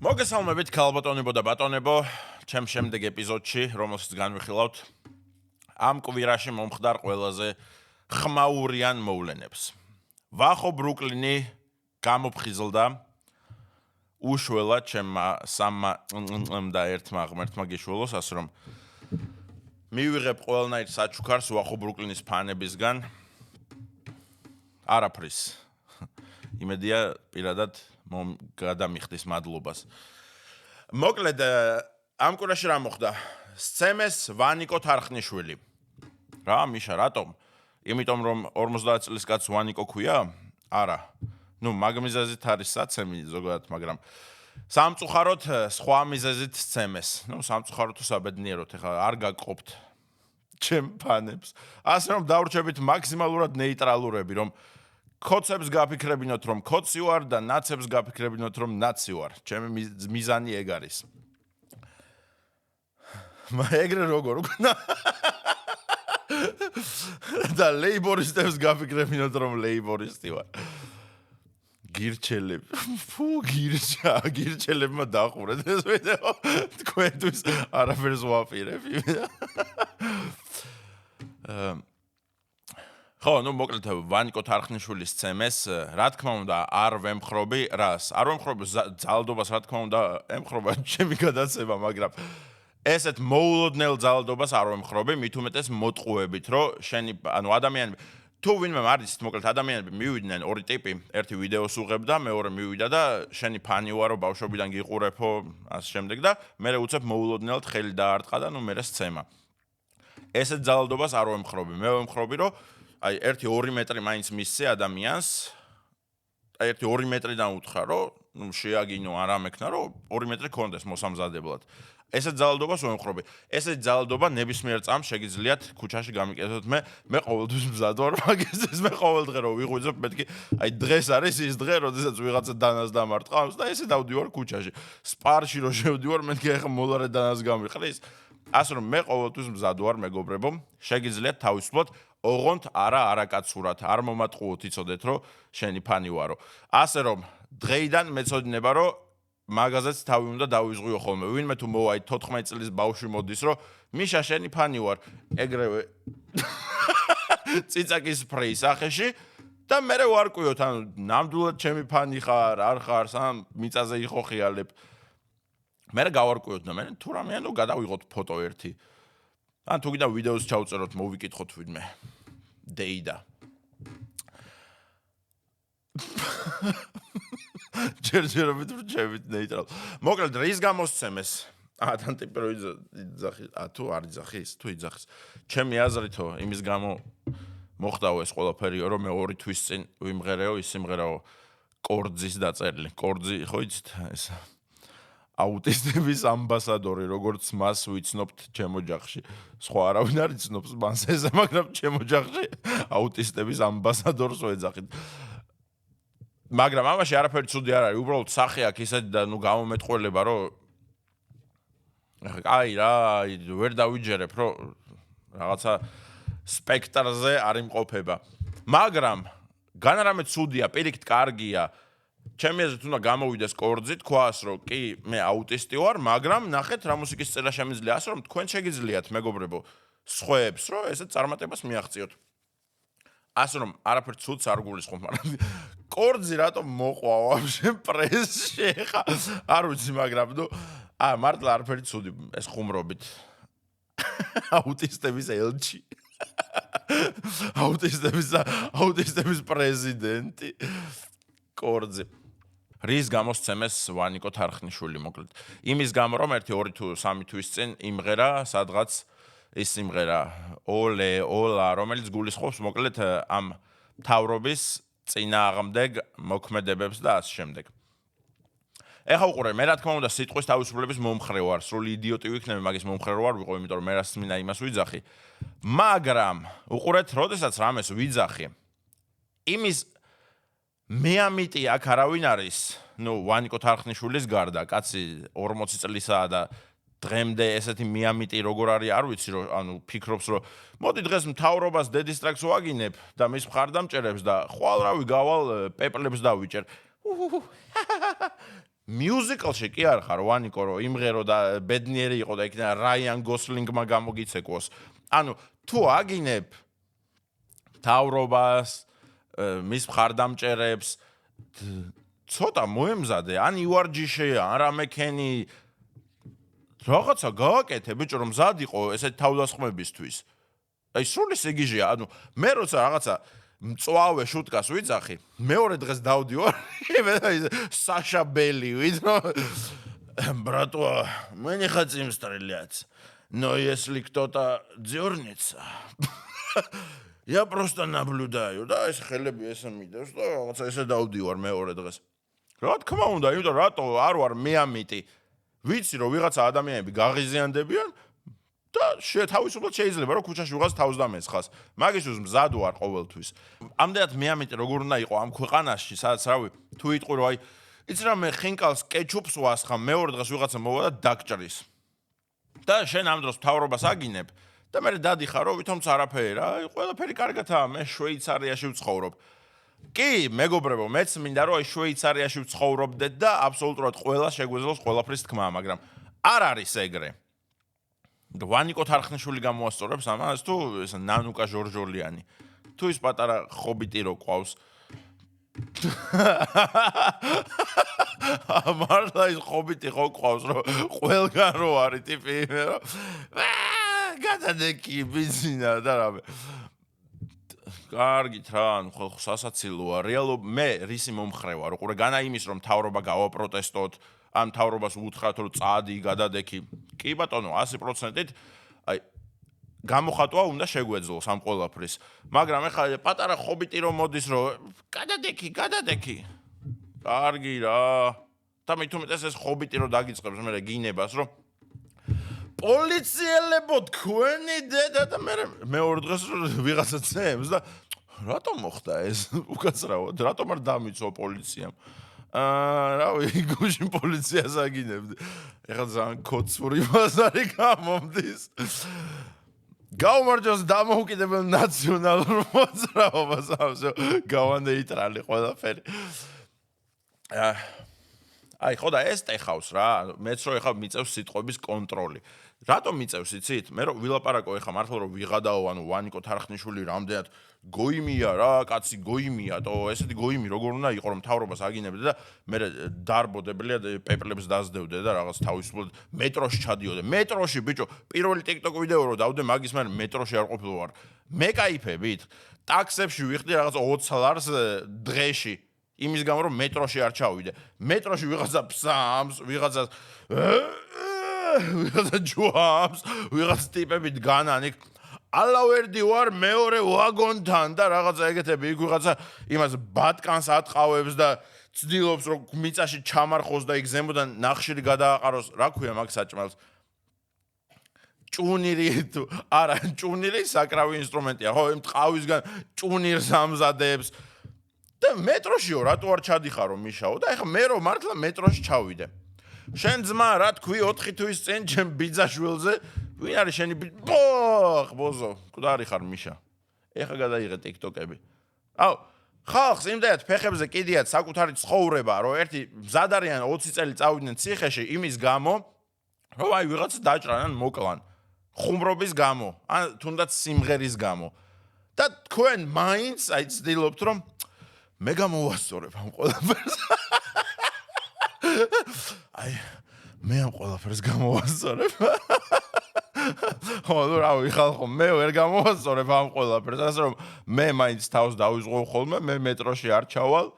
მოგესალმებით ქალბატონებო და ბატონებო, ჩემ შემდეგ ეპიზოდში, რომელსაც განვიხილავთ, ამ კვირაში მომხდარ ყველაზე ხმაურიან მოვლენებს. ვახო ბრუკლინი გამოფხიზლდა უშველა ჩემმა და ერთმა გიშველოს, ასე რომ მივიღებ ყველანაირ საჩუქარს ვახო ბრუკლინის ფანებისგან. არაფრის. იმედია პირადად გადამიხდის მადლობას. მოკლედ, ამ კვირაში რა მოხდა? სცემეს ვანიკო თარხნიშვილი. რა, მიშა, რატომ? იმიტომ რომ 50 წლის კაცს ვანიკო ქვია? არა. მაგ მიზეზით არის საცემი ზოგადად, მაგრამ სამწუხაროდ სხვა მიზეზით სცემეს. სამწუხაროდ თუ საბედნიეროდ, ეხლა არ გაგყოფთ ჩემ ფანებს. ასე რომ დავრჩებით მაქსიმალურად ნეიტრალურები, რომ კოცებს გაფიქრებინოთ, რომ კოცი ვარ და ნაცებს გაფიქრებინოთ, რომ ნაცი ვარ. ჩემი მიზანი ეგ არის. ეგრე როგორ უკნა? და ლეიბორისტებს გაფიქრებინოთ, რომ ლეიბორისტი ვარ. გირჩელებ. გირჩელებმა დახურეთ ეს ვიდეო. თქვენთვის არაფერს ვაპირებ. ხო, მოკლედ ვანიკო თარხნიშვილის სცემეს, რა თქმა უნდა, არ ვემხრობი რას. არ ვემხრობი ძალადობას, რა თქმა უნდა, ემხრობა ჩემი გადაცემა, მაგრამ ესეთ მოულოდნელ ძალადობას არ ვემხრობი, მით უმეტეს მოტყუებით, რომ ადამიანები თუ ვინმე არის, მოკლედ ადამიანები მივიდნენ ორი ტიპი, ერთი ვიდეოს უღებდა, მეორე მივიდა და შენი ფანი ვარო, ბავშვობიდან გიყურებო, ასე შემდეგ და მე უცებ მოულოდნელად ხელი დაარტყა და მერე სცემა. ესეთ ძალადობას არ ვემხრობი, მე ვემხრობი, რომ აი 1-2 მეტრი მაინც მისცე ადამიანს, აი 1-2 მეტრიდან უთხრა, რომ შეაგინო არა მექნა, რომ 2 მეტრი კონდეს მოსამზადებლად. ესეთ ძალადობას ვემხრობი. ესეთ ძალადობა ნებისმიერ წამს შეგიძლიათ ქუჩაში გამიკეთოთ. მე ყოველთვის მზად ვარ მაგისთვის, მე ყოველდღე რომ ვიღვიძებ, მეთქი, აი დღეს არის ის დღე, როდესაც ვიღაცა დანას დამარტყავს და ესე დავდივარ ქუჩაში. სპარში რომ შევდივარ, მეთქი ახლა მოლარე დანას გამიყრის. ასე რომ მე ყოველთვის მზად ვარ, მეგობრებო, შეგიძლიათ თავისუფლად ოღონდ არაკაცურად, არ მომატყუოთ, იცოდეთ, რომ შენი ფანი ვარო. ასე რომ დღეიდან მეცოდინება, რომ მაგაზეც თავი უნდა დავიზღვიო ხოლმე. ვინმე თუ მოვაი 14 წლის ბავშვი მოდის, რომ მიშა შენი ფანი ვარ, ეგრევე ციცაკის სპრეი სახეში და მე ვარკვიოთ, ნამდვილად ჩემი ფანი ხარ, არ ხარ, სამ მიწაზე იხოხიალებ. მე გავარკვიოთ და მე თუ რამე გადავიღოთ ფოტო ერთი. ან თუ კიდევ ვიდეოს ჩავწეროთ, მოვიკითხოთ ვინმე. დეიდა. ჯერჯერობით ვრჩებით ნეიტრალ. მოკლედ რის გამოსცემეს? თან ტიპი რო იძახის, თუ არ იძახის, თუ იძახის. ჩემი აზრითო, იმის გამო მოხდაო ეს ყველაფერი, რომ მე 2 თვის წინ ვიმღერეო, ის სიმღერაო კორძის დაწერილი. კორძი, ხო იცით, ეს აუტისტების ამბასადორი, როგორც მას ვიცნობთ ჩემო ოჯახში. სხვა არავინ არ იცნობს მას ესე, მაგრამ ჩემო ოჯახში აუტისტების ამბასადორს ვეძახით. მაგრამ ამაში არაფერი ცუდი არ არის, უბრალოდ სახე აქვს ისეთი და გამომეტყველება, რომ აი რა, ვერ დავიჯერებ, რომ რაღაცა სპექტრზე არ იმყოფება. მაგრამ განარამე ცუდია, პირიქით კარგია. ჩემი აზრით უნდა გამოვიდეს კორძი, თქვას, რომ კი, მე აუტისტი ვარ, მაგრამ ნახეთ რა მუსიკის წერა შემიძლია, ასე რომ თქვენ შეგიძლიათ, მეგობრებო, სხვაებს, რომ ესეთ წარმატებას მიაღწიოთ. ასე რომ არაფერ ცუდს არ გულისხმობ, მაგრამ კორძი რატომ მოყვა ვაფშე პრესში ხა? არ ვიცი, მაგრამ მართლა არაფერი ცუდი ეს ხუმრობით. აუტისტების ელჩი. აუტისტების პრეზიდენტი. კორძი. რის გამოსცემეს ვანიკო თარხნიშვილი, მოკლედ. იმის გამო, რომ 1-2 თუ 3 თვის წინ იმღერა, სადღაც ის სიმღერა ოლა, რომელიც გულისხმობს, მოკლედ ამ მთავრობის წინააღმდეგ მოქმედებებს და ასე შემდეგ. ეხა უყურე, მე რა თქმა უნდა სიტყვის თავისუფლების მომხრე ვარ, სრული იდიოტი ვიქნები, მაგის მომხრე ვარ ვიყო, იმიტომ რომ მე რას მინდა იმას ვიძახი. მაგრამ უყურეთ, როდესაც რამეს ვიძახი, იმის მეამიტი აქ არავინ არის, ვანიკო თარხნიშვილის გარდა, კაცი 40 წლისაა და დღემდე ესეთი მეამიტი როგორ არის, არ ვიცი, რომ ფიქრობს, რომ მოდი დღეს მთავრობას დედის ტრაქს ვაგინებ და მის მხარდამჭერებს და ხვალ რავი გავალ პეპლებს დავიჭერ. მიუზიკლში კი არ ხარ ვანიკო რომ იმღერო და ბედნიერი იყო და იქნება რაიან გოსლინგმა გამოგიცეკოს. ანუ თუ აგინებ თავრობას მის მხარდამჭერებს ცოტა მოემზადე, ან ივარჯიშეა, ან რამექენი რაღაცა გააკეთე ბიჭო რომ მზად იყო ესეთ თავდასხმებისთვის. აი სრული სიგიჟეა, ანუ მე როცა რაღაცა მწვავე შუტკას ვიძახი, მეორე დღეს დავდივარ საშა ბელიwith братва, мы не хотим стрелять. Но если кто-то дёрнется, я просто наблюдаю. Да, ეს ხელები ესე მიდევს და რაღაცა ესე დავდივარ მეორე დღეს. რა თქმა უნდა, იმიტომ რატო არ ვარ მე ამიტი. ვიცი რომ ვიღაცა ადამიანები გაღიზიანდებიან და თავისუფლად შეიძლება რომ ქუჩაში ვიღაც თავს დამესხას. მაგისთვის მზად ვარ ყოველთვის. ამდენად მე ამიტი როგორ უნდა იყო ამ ქვეყანაში, სადაც რავი, თუ იტყვი რომ აი იცი რა მე ხინკალს კეჩუპს ვასხამ, მეორე დღეს ვიღაცა მოვა და დაგჭრის. და შენ ამ დროს მთავრობას აგინებ და მე დადიხარ რომ ვითომც არაფერი რა, ყველაფერი კარგათაა, მე შვეიცარიაში ვცხოვრობ. კი, მეგობრებო, მეც მინდა რომ აი შვეიცარიაში ვცხოვრობდეთ და აბსოლუტურად ყველა შეგვეძლოს ყველაფრის თქმა, მაგრამ არ არის ეგრე. ვანიკო თარხნიშვილი გამოასწორებს ამას თუ ეს ნანუკა ჟორჟოლიანი. თუ ის პატარა ხობიტი რო ყავს. მართლა ის ხობიტი ხო ყავს რომ ყველგან რო არის ტიპი რომ გადადეკი ბიზინა და რამე. კარგით რა, ანუ ხო სასაცილოა. რეალობ მე რისი მომხრე ვარ, უყურე განა იმის რომ მთავრობა გავაპროტესტოთ, ან მთავრობას უთხრათ რომ წადი, გადადეკი. კი ბატონო, 100%-ით აი გამოხატვა უნდა შეგვეძლოს ამ ყველაფრის. მაგრამ ეხლა პატარა ხობიტი რომ მოდის რომ გადადეკი. კარგი რა. და მithumetes ეს ხობიტი რომ დაგიწყებს მე გინებას რომ პოლიციელებო თქვენი დედა და მეორე დღეს ვიღაცა წემს და რატომ მოხდა ეს უკაცრავად რატომ არ დამიცვა პოლიციამ რავი გუშინ პოლიციას აგინებდი ეხლა ძალიან კოცური ბაზარი გამომდის გაუმარჯოს დამოუკიდებელ ნაციონალურ მოძრაობას ამსო გავანეიტრალი ყველაფერი აი ხო და ეს ტეხავს რა მეც რო ეხლა მიწევს სიტყვების კონტროლი რატომ მიწევს იცით მე რო ვილაპარაკო ეხლა მართლა რომ ვიღადაო ანუ ვანიკო თარხნიშვილი რამდენად გოიმია რა კაცი გოიმია თო ესეთი გოიმი როგორ უნდა იყო რომ მთავრობას აგინებდე და მე დარბოდებლია პეპლებს დაძდევდე და რაღაც თავისუფლად მეტროში ჩადიოდე მეტროში ბიჭო პირველი TikTok ვიდეო რო დავდე მაგის მე მეტროში არ ყოფილი ვარ მე кайფებით ტაქსებში ვიხდი რაღაც 20 ლარს დღეში იმის გამო რომ მეტროში არ ჩავიდე მეტროში ვიღაცა ფსამს ვიღაცა ჯუამს ვიღაც ტიპები დგანან იქ ალავერდი ვარ მეორე ვაგონთან და რაღაცა ეგეთები იქ ვიღაცა იმას ბატკანს ატყავებს და ცდილობს რომ მიწაში ჩამარხოს და იქ ზემოდან ნახშირი გადააყაროს რა ქვია მაგ საჭმელს ჭუნირი თუ არა ჭუნირი საკრავი ინსტრუმენტია ხო იმ ტყავისგან ჭუნირს ამზადებს და მეტროშიო რატო არ ჩადიხარო მიშაო და ეხლა მე რომ მართლა მეტროში ჩავიდე შენ ძმა რა თქვი 4 თვის წინ ჩემ ბიძაშვილზე ვინ არის შენი ბოზო კუდარი ხარ მიშა ეხლა გადაიღე TikTok-ები აუ ხალხს იმდენად ფეხებზე კიდიათ საკუთარი ცხოვრება რომ ერთი მზად არიან 20 წელი წავიდნენ ციხეში იმის გამო რომ აი ვიღაცა დაჭრან ან მოკლან ხუმრობის გამო ან თუნდაც სიმღერის გამო და თქვენ მაინც აი ცდილობთ რომ მე გამოვასწორებ ამ ყველაფერს. აი, მე ამ ყველაფერს გამოვასწორებ. ხო, რავი, ხალხო, მე ვერ გამოვასწორებ ამ ყველაფერს, ასე რომ მე მაინც თავს დავიზღვევ ხოლმე, მე მეტროში არ ჩავალ.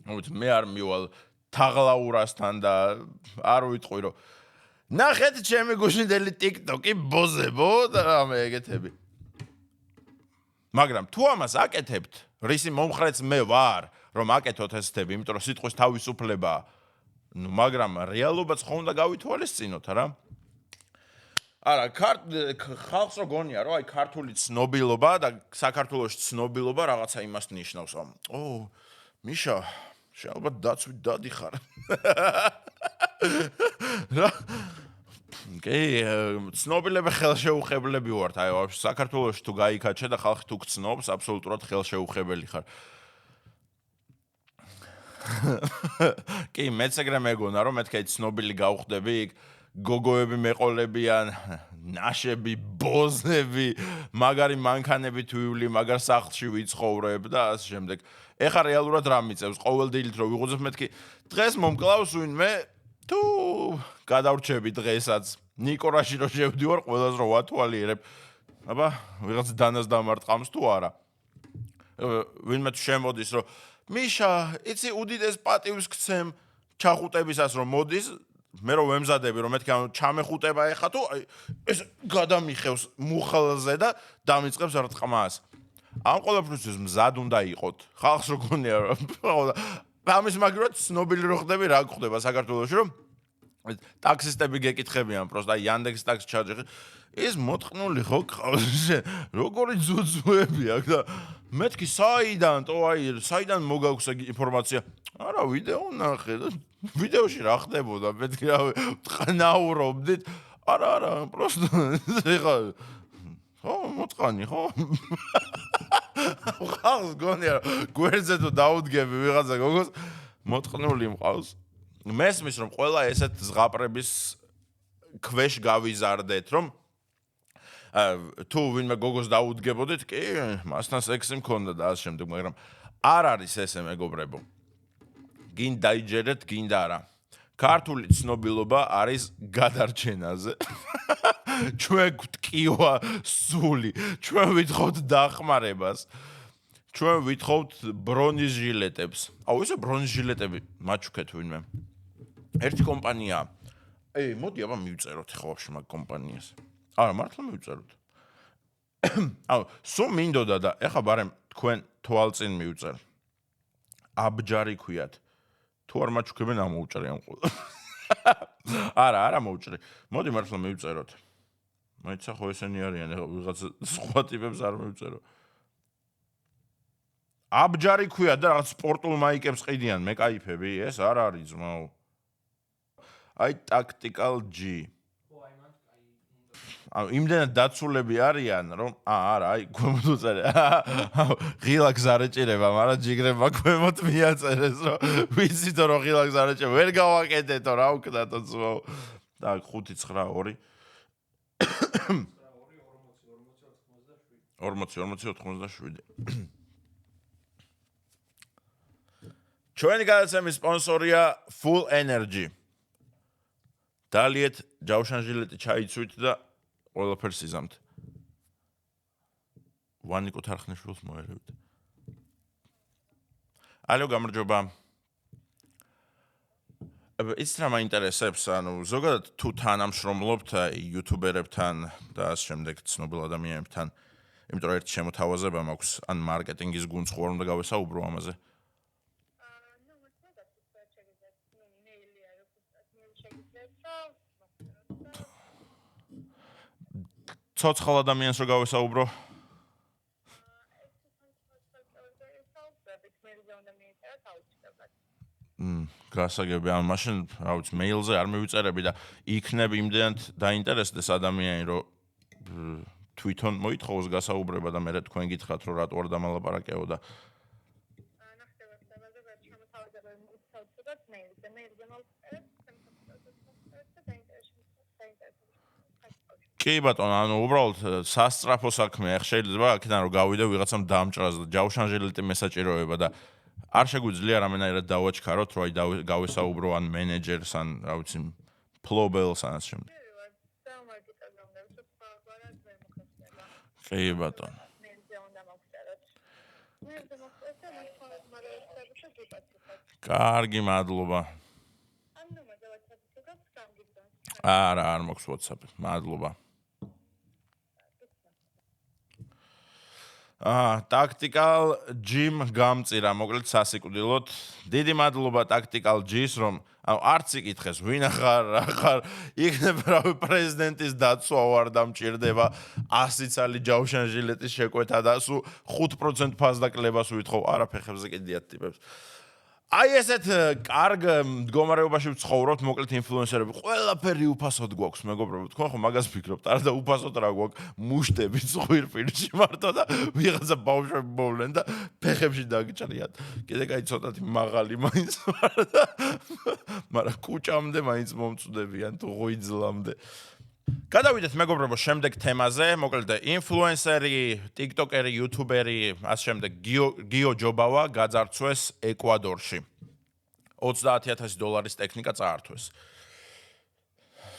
მე არ მივალ თაღლაურასთან და არ ვიტყვი რომ ნახეთ ჩემი გუშინდელი TikTok-ი ბოზებო და რამე ეგეთები. მაგრამ თუ ამას აკეთებთ რისი მომხრეც მე ვარ, რომ აკეთოთ ესეთები, იმიტომ რომ სიტყვის თავისუფლებაა. ნუ მაგრამ რეალობაც ხო უნდა გავითვალისწინოთ რა. არა, ხალხს რო გონია, რომ აი ქართული ცნობილობა და საქართველოში ცნობილობა რაღაცა იმას ნიშნავს, რომ მიშა, შენ ალბათ დაცვით დადიხარ. რა კი, ცნობილები ხელშეუხებლები ვართ, აი ვაფშე საქართველოში თუ გაიქაჩე და ხალხი თუ გცნობს, აბსოლუტურად ხელშეუხებელი ხარ. კი, მეც ეგრე მეგონა, რომ მეთქე ცნობილი გავხდები იქ გოგოები მეყოლებიან, ნაშები, ბოზები, მაგარი მანქანები თვივლი, მაგარ სახლში ვიცხოვრებ და ასე შემდეგ. ეხა რეალურად რა მიწევს ყოველ დილით რომ ვიღუძებ მეთქი დღეს მომკლავს ვინმე თუ გადავრჩები დღესაც ნიკორაში რო შევდივარ ყველას რო ვათვალიერებ. აბა, ვიღაც დანას დამარტყამს თუ არა. ვინმე თუ შემოდის რომ მიშა, იცი უდიდეს პატივს გცემ ჩახუტებისას რომ მოდის, მე რო ვემზადები რომ მეთქი ანუ ჩამეხუტება ეხა თუ ეს გადამიხევს მუხელზე და დამიწყებს რტყმას. ამ ყველაფრისთვის მზად უნდა იყოთ. ხალხს რო გონია რომ ამის მაგრად ცნობილი რო ხდები რა გხდება საქართველოში რომ ტაქსისტები გეკითხებიან პროსტა Yandex ტაქსი ჩაჯიხი ის მოწყნული ხო ყავს როგორი ძუძუები აქ და მეთქი საიდან მოგაქვს ინფორმაცია არა ვიდეო ნახე და ვიდეოში რა ხდებოდა მეთქი რა ტყნაურობდით არა პროსტა ეხა ხო მოწყანი ხო ხალხს გონია გვერდზე თუ დაუდგები ვიღაცა გოგოს მოწყნული მყავს მესმის რომ ყველა ესეთ ზღაპრების ქვეშ გავიზარდეთ რომ თუ ვინმე გოგოს დაუდგებოდით კი მასთან სექსი მქონდა და ასე შემდეგ მაგრამ არ არის ესე მეგობრებო გინ დაიჯერეთ გინდა არა ქართული ცნობილობა არის გადარჩენაზე ჩვენ გვტკივა სული ჩვენ ვითხოვთ დახმარებას ჩვენ ვითხოვთ ბრონის ჟილეტებს აუ ესე ბრონის ჟილეტები მაჩუქეთ ვინმე ერთი კომპანია მოდი აბა მივწეროთ ხო ვაფშე მაგ კომპანიას არა მართლა მივწეროთ აუ სულ მინდოდა და ეხა ბარემ თქვენ თვალწინ მივწერ აბჯარი ქვიათ თუ არ მაჩუქებენ ამოუჭრე ამ ყო არა მოუჭრე მოდი მართლა მივწეროთ მაიცა ხო ესენი არიან ეხა ვიღაც სხვა ტიპებს არ მივწერო აბჯარი ქვია და რაღაც სპორტულ მაიკებს ყიდიან მე кайფები ეს არ არის ძმაო აი tactical G იმდენად დაცულები არიან რომ არა აი ქვემოთ უწერე ღილაკ ზარეჭირება მაგრამ ჯიგრება ქვემოთ მიაწერეს რომ ვიცით რომ ღილაკ ზარეჭირება ვერ გავაკეთეთო რა უკდათო ძმაო და 592 40-87 ჩვენი გადაცემის სპონსორია Full Energy დალიეთ ჯავშან ჟილეტი ჩაიცვით და ყველაფერს იზამთ ვანიკო თარხნიშვილს მოერევით ალო გამარჯობა ის რა მაინტერესებს ანუ ზოგადად თუ თანამშრომლობთ იუთუბერებთან და ამ შემდეგ ცნობილ ადამიანებთან იმიტომ რომ ერთი შემოთავაზება მაქვს ან მარკეტინგის გუნდს ხო არ უნდა გავესაუბრო ამაზე ცოცხალ ადამიანს რო გავესაუბრო გასაგები ან მაშინ რა ვიცი მეილზე არ მივიწერები და იქნებ იმდენად დაინტერესდეს ადამიანი რომ თვითონ მოითხოვოს გასაუბრება და მე თქვენ გითხრათ რომ რატო არ დამალაპარაკეო და კი ბატონო ანუ უბრალოდ სასწრაფო საქმეა შეიძლება აქედან რომ გავიდე ვიღაცამ დაამჭრას და ჯავშან ჟილეტი მესაჭიროება და არ შეგვიძლია რამენაირად დავაჩქაროთ რომ აი გავესაუბრო ან მენეჯერს ან რა ვიცი ფლობელს ან ასე შემდეგ კი ბატონო კარგი მადლობა არა არ მაქვს WhatsApp მადლობა tactical gym გამწირა მოკლედ სასიკვდილოდ დიდი მადლობა tactical G-ს რომ არც იკითხეს ვინ ახარ რა ხარ იქნება რავი პრეზიდენტის დაცვა ვარ და მჭირდება 100 წალი ჯავშან ჟილეტის შეკვეთა და სულ 5% ფასდაკლებას ვითხოვ არა ფეხებზე კიდიათ ტიპებს აი ესეთ კარგ მდგომარეობაში ვცხოვრობთ, მოკლედ ინფლუენსერები. ყველაფერი უფასოდ გვაქვს, მეგობრებო. თქვენ ხო მაგას ფიქრობთ? არა და უფასოდ რა გვაქვს? მუშტები ზღვირფილში მარტო და ვიღაცა ბავშვები მოვლენ და ფეხებში დაგჭრიათ. კიდე კაი ცოტათი მაღალი მაინც ვარ და მაგრამ კუჭამდე მაინც მომწვდებიან თუ ღვიძლამდე. გადავიდეთ მეგობრებო შემდეგ თემაზე, მოკლედ ინფლუენსერი, ტიკტოკერი, იუთუბერი, ასე შემდეგ გიო ჯობავა გაძარცვეს ეკვადორში. $30,000 ტექნიკა წაართვეს.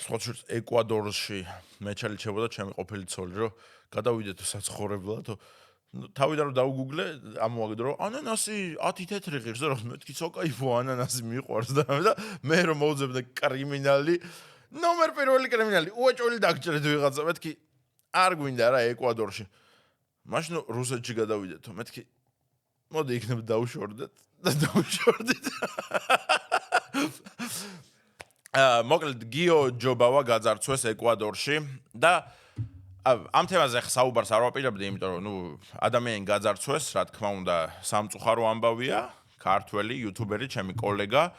სწორედ ეკვადორში მე ჩალიჩებოდა ჩემი ყოფილი ცოლი, რომ გადავიდეთ საცხოვრებლად, თავიდან რომ დაუგუგლე, ამოვაგდრო, რომ ანანასი 10 თეთრი ღირს, რომ მეთქი სოკაიფო ანანასი მიყვარს და მე რომ მოვძებდა კრიმინალი ნომერ პირველი კრიმინალი, უეჭველი დაგჭრეთ ვიღაცა, მეთქი არ გვინდა რა ეკვადორში. მაშინ რუსეთში გადავიდეთო, მეთქი მოდი იქნებ დავშორდეთ და დავშორდით. მოკლედ გიო ჯობავა გაძარცვეს ეკვადორში და ამ თემაზე საუბარს არ ვაპირებდი, იმიტომ რომ ადამიანი გაძარცვეს, რა თქმა უნდა, სამწუხარო ამბავია, ქართველი იუთუბერი, ჩემი კოლეგა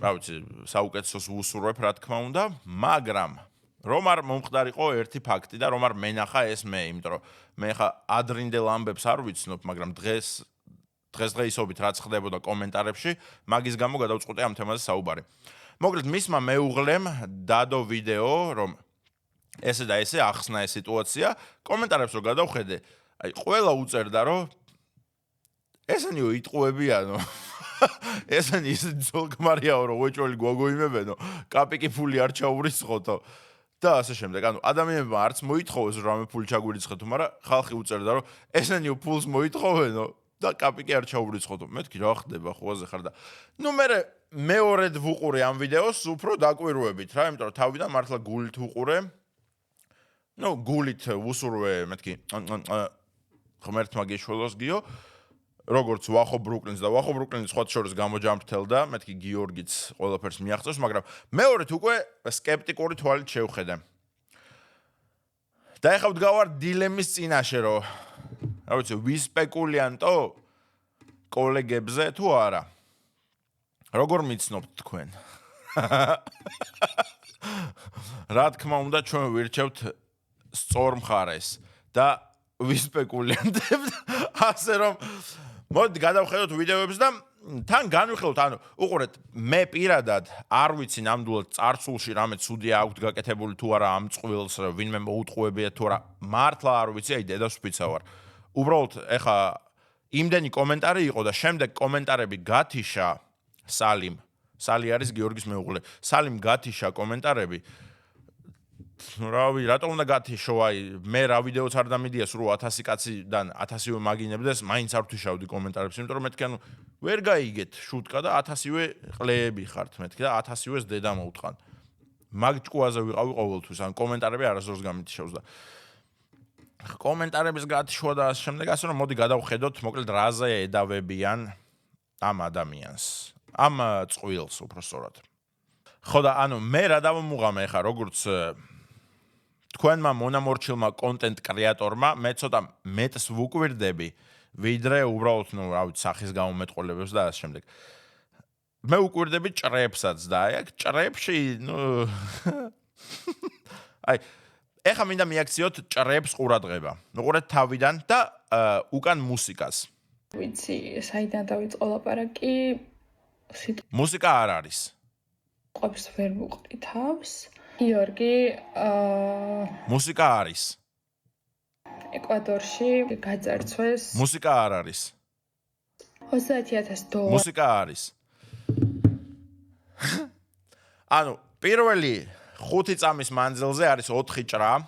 რა ვიცი, საუკეთესოს ვუსურვებ, რა თქმა უნდა, მაგრამ რომ არ მომხდარიყო ერთი ფაქტი და რომ არ მენახა ეს მე, იმიტომ რომ მე ხა ადრინდელ ამბებს არ ვიცნობ, მაგრამ დღესდღეობით რაც ხდებოდა კომენტარებში, მაგის გამო გადავწყვიტე ამ თემაზე საუბარი. მოკლედ მისმა მეუღლემ დადო ვიდეო, რომ ესე და ესე ახსნა ეს სიტუაცია, კომენტარებს რო გადავხედე, აი ყველა უწერდა, რომ ესენიო იტყუებიანო. ესენი ის ძოლგმარიაო, რომ უეჭველი გვაგოიმებენო, კაპიკი ფული არ ჩაურიცხოთო და ასე შემდეგ. ანუ ადამიანებმა არც მოითხოვეს რომ რამე ფული ჩაგვირიცხეთო, მაგრამ ხალხი უწერდა, რომ ესენიო ფულს მოითხოვენო და კაპიკი არ ჩაურიცხოთო. მეთქი რა ხდება ხვაზე ხარ და მე მეორედ ვუყურე ამ ვიდეოს უფრო დაკვირვებით რა, იმიტომ რომ თავიდან მართლა გულით ვუყურე. გულით ვუსურვე, მეთქი ღმერთმა გეშველოს გიო. როგორც ვახო ბრუკლინს და ვახო ბრუკლინს სხვა შორის გამოჯამრთელდა, მეთქი გიორგიც ყველაფერს მიაღწევს, მაგრამ მეორედ უკვე სკეპტიკური თვალით შევხედე. და ეხლა ვდგავარ დილემის წინაშე, რომ რა ვიცი, ვისპეკულიანტო კოლეგებზე თუ არა. როგორ მიცნობთ თქვენ? რა თქმა უნდა, ჩვენ ვირჩევთ სწორ მხარეს და ვისპეკულიანტებთ, ასე რომ მოდი გადავხედოთ ვიდეოებს და თან განვიხილოთ, ანუ უყურეთ, მე პირადად არ ვიცი ნამდვილად წარსულში რამე ცუდია აქვთ გაკეთებული თუ არა ამ წყვილს, ვინმე მოუტყუებია თუ არა, მართლა არ ვიცი, აი დედას ვფიცა ვარ. უბრალოდ ეხა იმდენი კომენტარი იყო და შემდეგ კომენტარები გათიშა სალი არის გიორგის მეუღლე. სალიმ გათიშა კომენტარები. რავი, რატომ უნდა გათიშო, აი მე რა ვიდეოც არ დამიდია სულ 1000 კაციდან 1000-ვე მაგინებდეს, მაინც არ ვთიშავდი კომენტარებს, იმიტომ რომ მეთქი ანუ ვერ გაიგეთ შუტკა და 1000-ვე ყლეები ხართ მეთქი და 1000-ვეს დედა მოუთხან. მაგ ჭკუაზე ვიყავი ყოველთვის, ან კომენტარები არასდროს გამითიშავს და კომენტარების გათიშვა და ასე შემდეგ, ასე რომ მოდი გადავხედოთ, მოკლედ რაზე ედავებიან ამ ადამიანს, ამ წყვილს უფრო სწორად. ხო და ანუ მე რა დავმუღამე ხა, როგორც თქვენმა მონამორჩილმა კონტენტ კრეატორმა, მე ცოტა მეტს ვუკვირდები, ვიდრე უბრალოდ, რა ვიცი, სახის გამომეტყოლებებს და ასე შემდეგ. მე ვუკვირდები ჭრებსაც და აი აქ ჭრებში, აი ეხა მინდა მიაქციოთ ჭრებს ყურადღება. უყურეთ თავიდან და უკან მუსიკას. ვიცი, საიდან დავიწყო ლაპარაკი? მუსიკა არ არის. ყოფს ვერ ვუყრი თავს. გიორგი მუსიკა არის. ეკვადორში გაძარცვეს. მუსიკა არ არის. $30,000. მუსიკა არის. ანუ პირველი 5 წამის მანძილზე არის 4 ჭრა.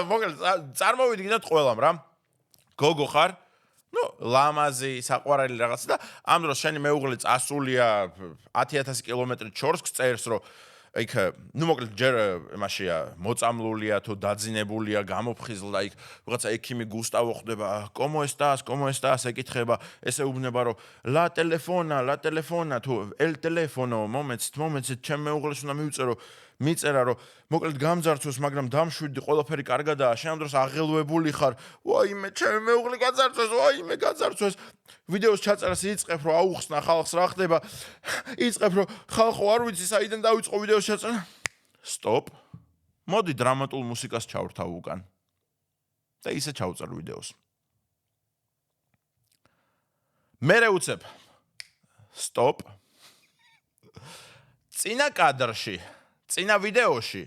მოკლედ წარმოვიდგინოთ ყველამ რა. გოგო ხარ? ლამაზი, საყვარელი რაღაც და ამ დროს შენი მეუღლე წასულია 10,000 კილომეტრი ჩორსკს წერს, რომ იქ მოკლედ ჯერ იმაშია მოწამლულია თუ დაძინებულია, გამოფხიზლდა იქ ვიღაცა ექიმი გუსტავო ხდება, como estás, ეკითხება, ესე უბნება რომ la telefona თუ el teléfono, მომეცით, ჩემ მეუღლეს უნდა მივწერო მიწერა რომ მოკლედ გამძარცვეს, მაგრამ დამშვიდი, ყველაფერი კარგადაა, შენ ამ დროს აღელვებული ხარ. ვაიმე, ჩემი მეუღლე გაძარცვეს, ვაიმე, გაძარცვეს. ვიდეოს ჩაწერას იწყებ რომ აუხსნა ხალხს რა ხდება. იწყებ რომ ხალხო არ ვიცი საიდან დავიწყო ვიდეოს ჩაწერა. სტოპ. მოდი დრამატულ მუსიკას ჩავრთავ უკან. და ისე ჩავწერ ვიდეოს. მერე უცებ. სტოპ. წინა კადრში, წინა ვიდეოში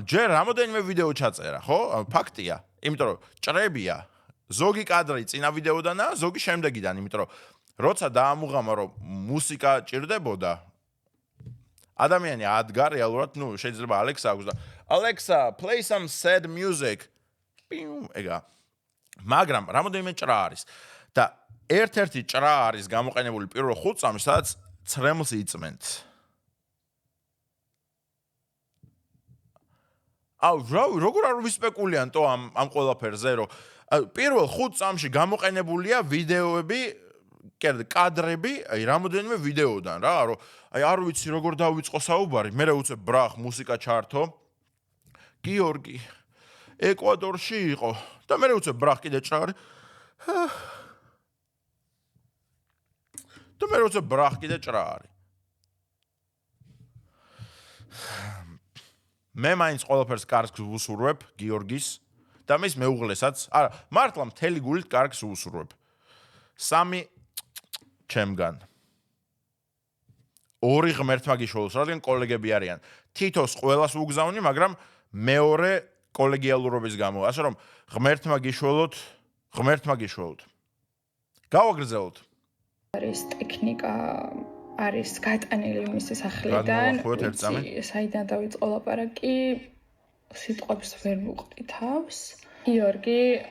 ჯერ რამოდენიმე ვიდეო ჩაწერა, ხო? ფაქტია. იმიტომ რომ ჭრებია. ზოგი კადრი წინა ვიდეოდანაა, ზოგი შემდეგიდან, იმიტომ რომ როცა დაამუღამა რომ მუსიკა ჭირდებოდა, ადამიანი ადგა რეალურად, შეიძლება Alexa აქვს და Alexa, play some sad music. ეგა. მაგრამ რამოდენიმე ჭრა არის და ერთ-ერთი ჭრა არის გამოყენებული პირველ 5 წამში, სადაც ცრემლს იწმენთ. როგორ არ ვისპეკულიანტო ამ ყველაფერზე, რომ პირველ 5 წამში გამოყენებულია ვიდეოები, კადრები, რამოდენიმე ვიდეოდან რა, რომ არ ვიცი როგორ დავიწყო საუბარი, მე უცებ ბრახ მუსიკა ჩართო. გიორგი ეკვადორში იყო და მე უცებ ბრახ კიდე ჭარი. და მე უცებ ბრახ კიდე ჭრა არის. მე მაინც ყველაფერს კარგს ვუსურვებ გიორგის და მის მეუღლესაც. არა, მართლა მთელი გულით კარგს ვუსურვებ. 3 ჩემგან. 2 ღმერთმა გიშველოს, რადგან კოლეგები არიან. თითოს ყველას უგზავნი, მაგრამ მეორე კოლეგიალურობის გამო. ასე რომ ღმერთმა გიშველოთ. გავაგრძელოთ. არის ტექნიკა, არის გატანილი მისი სახლიდან. საიდან დავიწყო ლაპარაკი, სიტყვებს ვერ ვუყდი თავს. გიორგი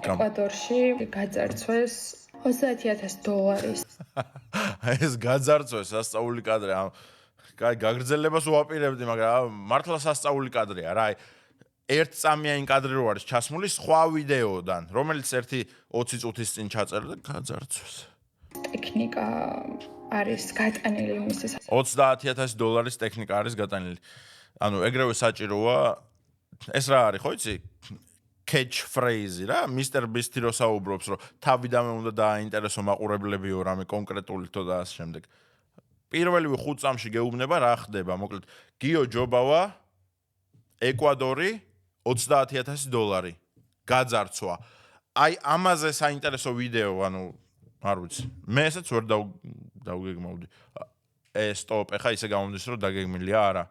ეკვადორში გაძარცვეს $30,000. ეს გაძარცვეს სასწაული კადრი. გაგრძელებას ვუაპირებდი, მაგრამ მართლა სასწაული კადრია რა. ერთ წამიანი კადრი რო არის ჩასმული სხვა ვიდეოდან, რომელიც ერთი 20 წუთის წინ ჩაწერა და გაძარცვეს. ტექნიკა არის გატანილი მისი $30,000 ტექნიკა არის გატანილი. ანუ ეგრევე საჭიროა ეს რა არის, ხო იცი? catch phrase რა, Mr. Beast-ი რო საუბრობს, რომ თავიდანვე უნდა დააინტერესო მაყურებლებიო რამე კონკრეტული თო და ამ შემდეგ. პირველი 5 წამში გეუბნება რა ხდება, მოკლედ გიო ჯობავა ეკვადორი $30,000 გაძარცვა. აი ამაზე საინტერესო ვიდეო, ანუ არ ვიცი. მე ესეც ვერ დავგეგმავდი. სტოპ, ეხა ისე გამომდის რომ დაგეგმილია, არა.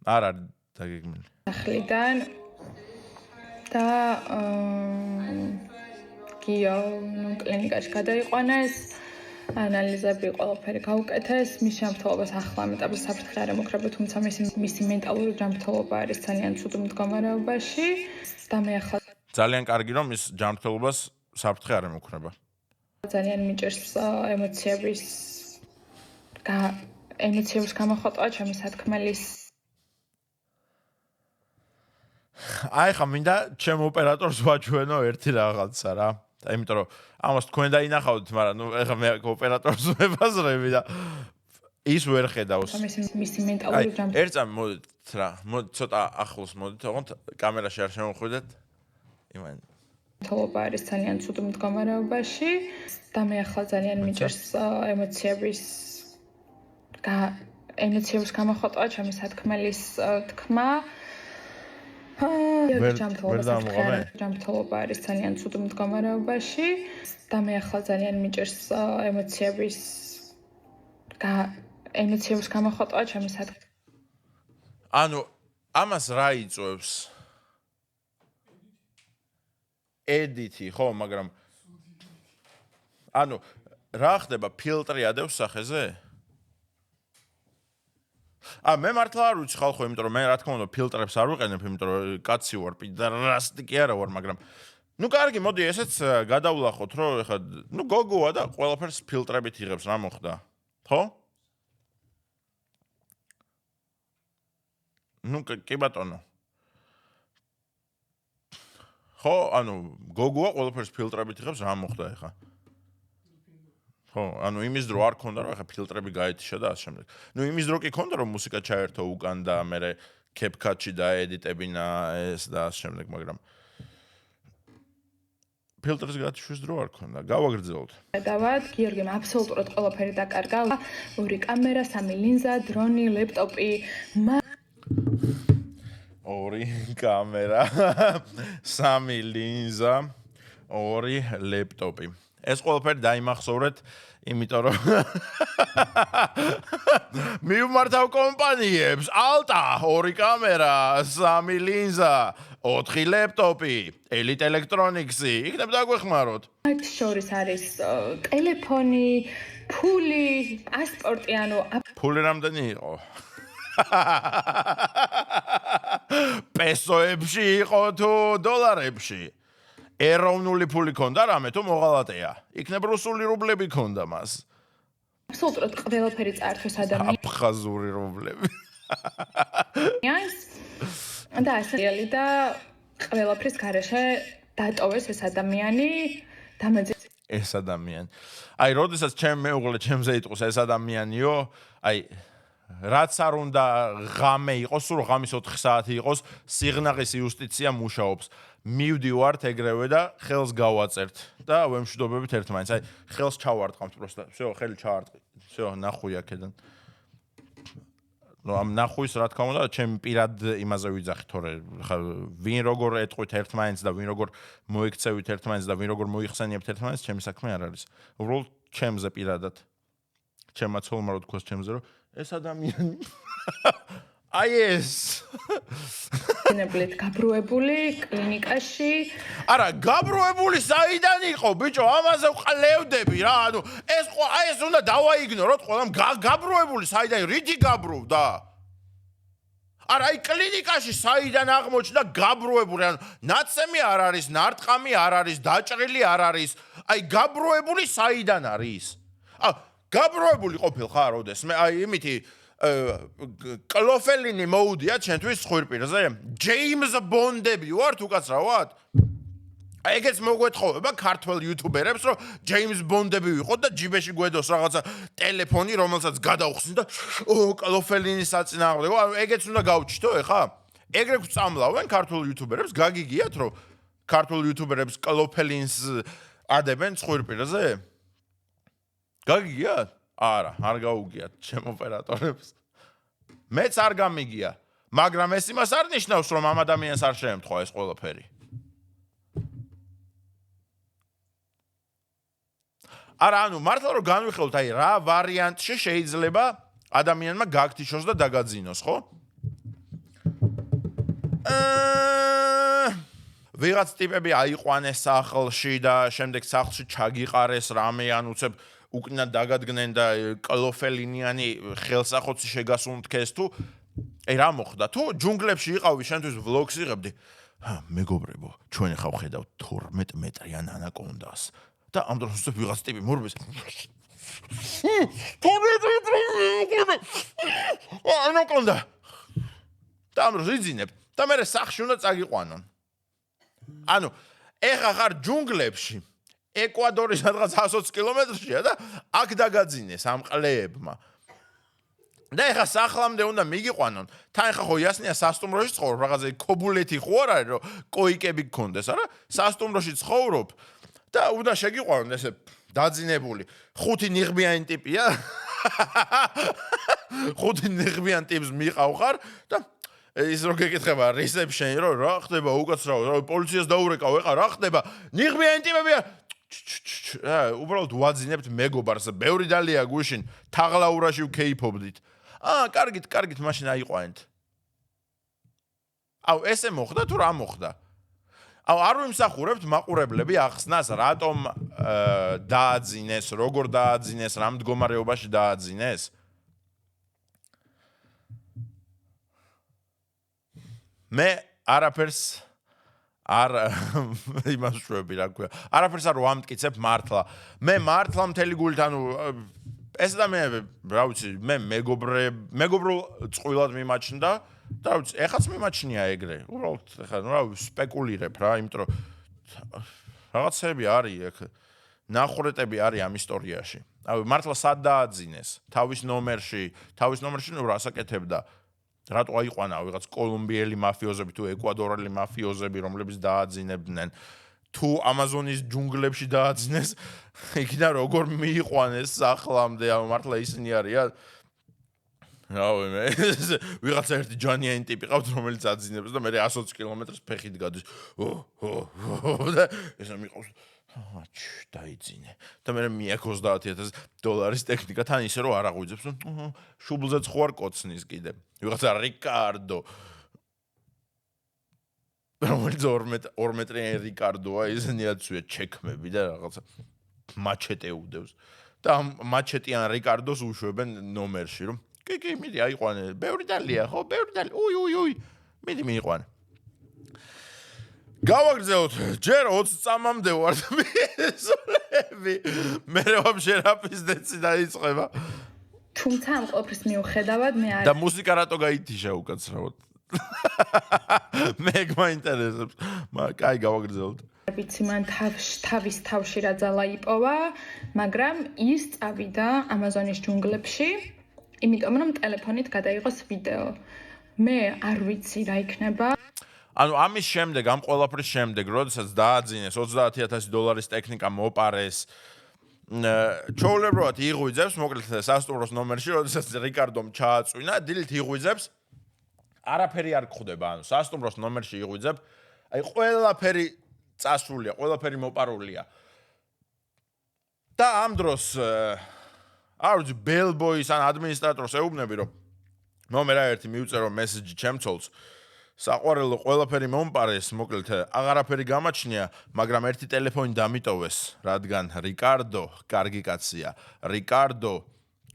არ არის დაგეგმილი. სახლიდან და გიო კლინიკაში გადაიყვანეს. ანალიზები ყველაფერი გაუკეთეს, მის ჯანმრთელობას ახლა ამ ეტაპზე საფრთხე არ ემუქრება, თუმცა მისი მენტალური ჯანმრთელობა არის ძალიან ცუდ მდგომარეობაში და მე ახლა ძალიან კარგი რომ მის ჯანმრთელობას საფრთხე არ ემუქრება. ძალიან მიჭერს ემოციების გამოხატვა ჩემი სათქმელის. აი ხა მინდა ჩემ ოპერატორს ვაჩვენო ერთი რაღაცა რა. იმიტომ რომ ამას თქვენ დაინახავთ, მაგრამ ეხლა მე ოპერატორს ვებაზრები და ის ვერ ხედავს. მისი მენტალური ჯანმრთელობა. ერთ წამი მოდით რა, ცოტა ახლოს მოდით, ოღონდ კამერაში არ შემოხვიდეთ. იმან თოლობა არის ძალიან ცუდ მდგომარეობაში და მე ახლა ძალიან მიჭერს ემოციების გამოხატვა ჩემი სათქმელის თქმა. ჯანმრთელობა არის ძალიან ცუდ მდგომარეობაში და მე ახლა ძალიან მიჭერს ემოციების გამოხატვა ჩემი სათქმელის. ანუ ამას რა იწვევს? ედიტი, ხო, მაგრამ ანუ რა ხდება, ფილტრი ადევს სახეზე? მე მართლა არ ვიცი ხალხო, იმიტომ რომ მე რა თქმა უნდა ფილტრებს არ ვიყენებ, იმიტომ რომ კაცი ვარ, პიდარასტი კი არა ვარ, მაგრამ კარგი, მოდი ესეც გადავლახოთ, რომ ეხლა გოგოა და ყველაფერს ფილტრებით იღებს, რა მოხდა? ხო? კი ბატონო. ხო, ანუ გოგოა ყველაფერს ფილტრებით იღებს, რა მოხდა ეხლა? ხო, ანუ იმის დრო არ ქონდა, რომ ახლა ფილტრები გაეთიშა და ასე შემდეგ. იმის დრო კი ქონდა, რომ მუსიკა ჩაერთო უკან და მერე CapCut-ში დაედიტებინა ეს და ასე შემდეგ, მაგრამ ფილტრს გათიშვის დრო არ ქონდა. გავაგრძელოთ. დავად, გიორგიმ აბსოლუტურად ყველაფერი დაკარგა. 2 კამერა, 3 ლინზა, დრონი, ლეპტოპი. 2 კამერა, 3 ლინზა, 2 ლეპტოპი. ეს ყველაფერი დაიმახსოვრეთ, იმიტომ რომ მივმართავ კომპანიებს, ალტა, 2 კამერა, 3 ლინზა, 4 ლეპტოპი, Elite Electronics-ი, იქნებ დაგვეხმაროთ. მათ შორის არის ტელეფონი, ფული, პასპორტი, ანუ ფული რამდენი იყო? პესოებში იყო თუ დოლარებში? ეროვნული ფული ქონდა რამე თუ მოღალატეა? იქნებ რუსული რუბლები ქონდა მას. აბსოლუტურად ყველაფერი წაართვეს ადამიანს. აფხაზური რუბლები. და ასე და ყველაფრის გარეშე დატოვეს ეს ადამიანი ეს ადამიანი. აი, როდესაც ჩემ მეუღლე ჩემზე იტყვის ეს ადამიანიო, აი რაც არ უნდა ღამე იყოს, სულ ღამის 4 საათი იყოს, სიღნაღის იუსტიცია მუშაობს. მივდივართ ეგრევე და ხელს გავაწერთ და ვემშვიდობებით ერთმანეთს. აი, ხელს ჩავარტყამთ პროსტა. всё, ხელი ჩავარტყი. всё, ნახუი აქედან. ამ ნახუის რა თქმა უნდა, ჩემ პირად იმაზე ვიძახი, თორე ხა ვინ როგორ ეტყვით ერთმანეთს და ვინ როგორ მოიქცევით ერთმანეთს და ვინ როგორ მოიხსენიებთ ერთმანეთს, ჩემი საქმე არ არის. უბრალოდ ჩემზე პირადად. ჩემმა ცოლმა რო თქვას ჩემზე, რომ ეს ადამიანი აი ეს ნებლით გაბრუებული კლინიკაში. არა, გაბრუებული საიდან იყო, ბიჭო, ამაზე ვყლევდები რა, ანუ ეს აი ეს უნდა დავაიგნოროთ ყველამ გაბრუებული საიდან, რითი გაბრუვდა? არა, აი კლინიკაში საიდან აღმოჩნდა გაბრუებული, ანუ ნაცემი არ არის, ნარტყამი არ არის, დაჭრილი არ არის. აი გაბრუებული საიდან არის? გაბრუებული ყოფილ ხარ როდესმე? აი იმითი კლოფელინი მოუდია ჩვენთვის ხვირპირზე? ჯეიმზ ბონდები ვართ უკაცრავად? ეგეც მოგვეთხოვება ქართველ იუთუბერებს, რომ ჯეიმზ ბონდები ვიყოთ და ჯიბეში გვედოს რაღაცა ტელეფონი, რომელსაც გადავხსნით და კლოფელინის საწინააღმდეგო, ანუ ეგეც უნდა გავჩითო ეხა? ეგრე გვწამლავენ ქართველ იუთუბერებს, გაგიგიათ, რომ ქართველ იუთუბერებს კლოფელინს ადებენ ხვირპირზე? გაგიგიათ? არა, არ გაუგიათ ჩემ ოპერატორებს. მეც არ გამიგია, მაგრამ ეს იმას არ ნიშნავს, რომ ამ ადამიანს არ შეემთხვა ეს ყველაფერი. არა, ანუ მართლა რომ განვიხილოთ, აი რა ვარიანტში შეიძლება ადამიანმა გაგთიშოს და დაგაძინოს, ხო? ვიღაც ტიპები აიყვანეს სახლში და შემდეგ სახლში ჩაგიყარეს რამე, ან უცებ უკნად დაგადგნენ და კლოფელინიანი ხელსახოცი შეგასუნთქეს თუ აი რა მოხდა? თუ ჯუნგლებში იყავი, შენთვის ვლოგს იღებდი. მეგობრებო, ჩვენ ახლა ვხედავთ 12 მეტრიან ანაკონდას. და ამ დროს უცებ ვიღაც ტიპი მორბის. ანაკონდა. და ამ დროს იძინებ და მე სახში უნდა წაგიყვანონ. ანუ ეხა ხარ ჯუნგლებში. ეკვადორის სადღაც 120 კილომეტრშია და აქ დაგაძინეს ამ ყლეებმა. და ეხა სახლამდე უნდა მიგიყვანონ. თან ეხა ხო იასნია სასტუმროში ცხოვრობ, რაღაცა ქობულეთი ხო არ არის, რომ კოიკები გქონდეს, არა? სასტუმროში ცხოვრობ და უნდა შეგიყვანონ ესე დაძინებული. 5 ნიღბიანი ტიპია. 5 ნიღბიან ტიპს მიყავ ხარ და ის რო გეკითხება რესეპშენი, რომ რა ხდება უკაცრავ, პოლიციას დაურეკავ, ეხა რა ხდება? ნიღბიანი ტიპებია. უბრალოდ ვაძინებთ მეგობარს, ბევრი დალია გუშინ, თაღლაურაში ვქეიფობდით. კარგით, მაშინ აიყვანეთ. აუ, ესე მოხდა თუ რა მოხდა? აუ, არ ვიმსახურებთ მაყურებლები ახსნას, რატომ დააძინეს, როგორ დააძინეს, რამ მდგომარეობაში დააძინეს? მე არაფერს არ იმას შვები რა ქვია. არაფერს არ ვამტკიცებ მართლა. მე მართლა მთელი გულით, ანუ ეს ადამიანები, რა ვიცი, მე მეგობრულ წყვილად მიმაჩნდა და რა ვიცი, ეხაც მიმაჩნია ეგრე. უბრალოდ ეხა რა სპეკულირებ რა, იმიტომ რომ რაღაცები არის ეგ ნახურეტები არის ამ ისტორიაში. მართლა სად დააძინეს? თავის ნომერში ნუ რასაკეთებდა? რატო აიყვანა ვიღაც კოლუმბიელი მაფიოზები თუ ეკვადორელი მაფიოზები, რომლებიც დააძინებდნენ? თუ ამაზონის ჯუნგლებში დააძინეს, იქიდან როგორ მიიყვანეს სახლამდე? მართლა ისინი არიან? რავი მე ვიღაცა ერთი ჯანიანი ტიპი ყავთ, რომელიც აძინებს და მე 120 კილომეტრს ფეხით გადის. და ეს მიყავს დაიძინე. და მე მიაქ $20,000 ტექნიკა თან ისე რომ არ აღვიძებს, შუბლზეც ხო არ კოცნის კიდე. ვიღაცა რიკარდო. რომელიც 2 მეტრიანი რიკარდოა, ისინიაცვია ჩექმები და რაღაცა მაჩეტე უდევს. და ამ მაჩეტიან რიკარდოს უშვებენ ნომერში, რომ კი, მიდი აიყვანე. ბევრი დალია, ხო? ბევრი დალი. უი. მიდი მიიყვანე. გავაგრძელოთ. ჯერ 20 წამამდე ვარ და მისულები. მე ვაფშე რაპის დეცი დაიწყება. თუმცა ამ ყველაფრის მიუხედავად მე არ და მუსიკა რატო გაითიშა უკაცრავად? მე მაინტერესებს. კაი, გავაგრძელოთ. ვიცი მან თავის თავში რა ძალა იპოვა, მაგრამ ის წავიდა ამაზონის ჯუნგლებში, იმიტომ რომ ტელეფონით გადაიღოს ვიდეო. მე არ ვიცი რა იქნება. ანუ ამის შემდეგ, ამ ყველაფრის შემდეგ, როდესაც დააძინეს $30,000 ტექნიკა მოპარეს, ჩაულებრად იღვიძებს, მოკლედ სასტუმროს ნომერში, როდესაც რიკარდომ ჩააწვინა, დილით იღვიძებს, არაფერი არ გხვდება, ანუ სასტუმროს ნომერში იღვიძებ, აი ყველაფერი წასულია, ყველაფერი მოპარულია. და ამ დროს არ ვიცი, ბელბოის ან ადმინისტრატორს ეუბნები, რომ მე რა ერთი მივწერო მესეჯი ჩემცოლს, საყვარელო ყველაფერი მომპარეს, მოკლედ აღარაფერი გამაჩნია, მაგრამ ერთი ტელეფონი დამიტოვეს, რადგან რიკარდო, კარგი კაცია, რიკარდო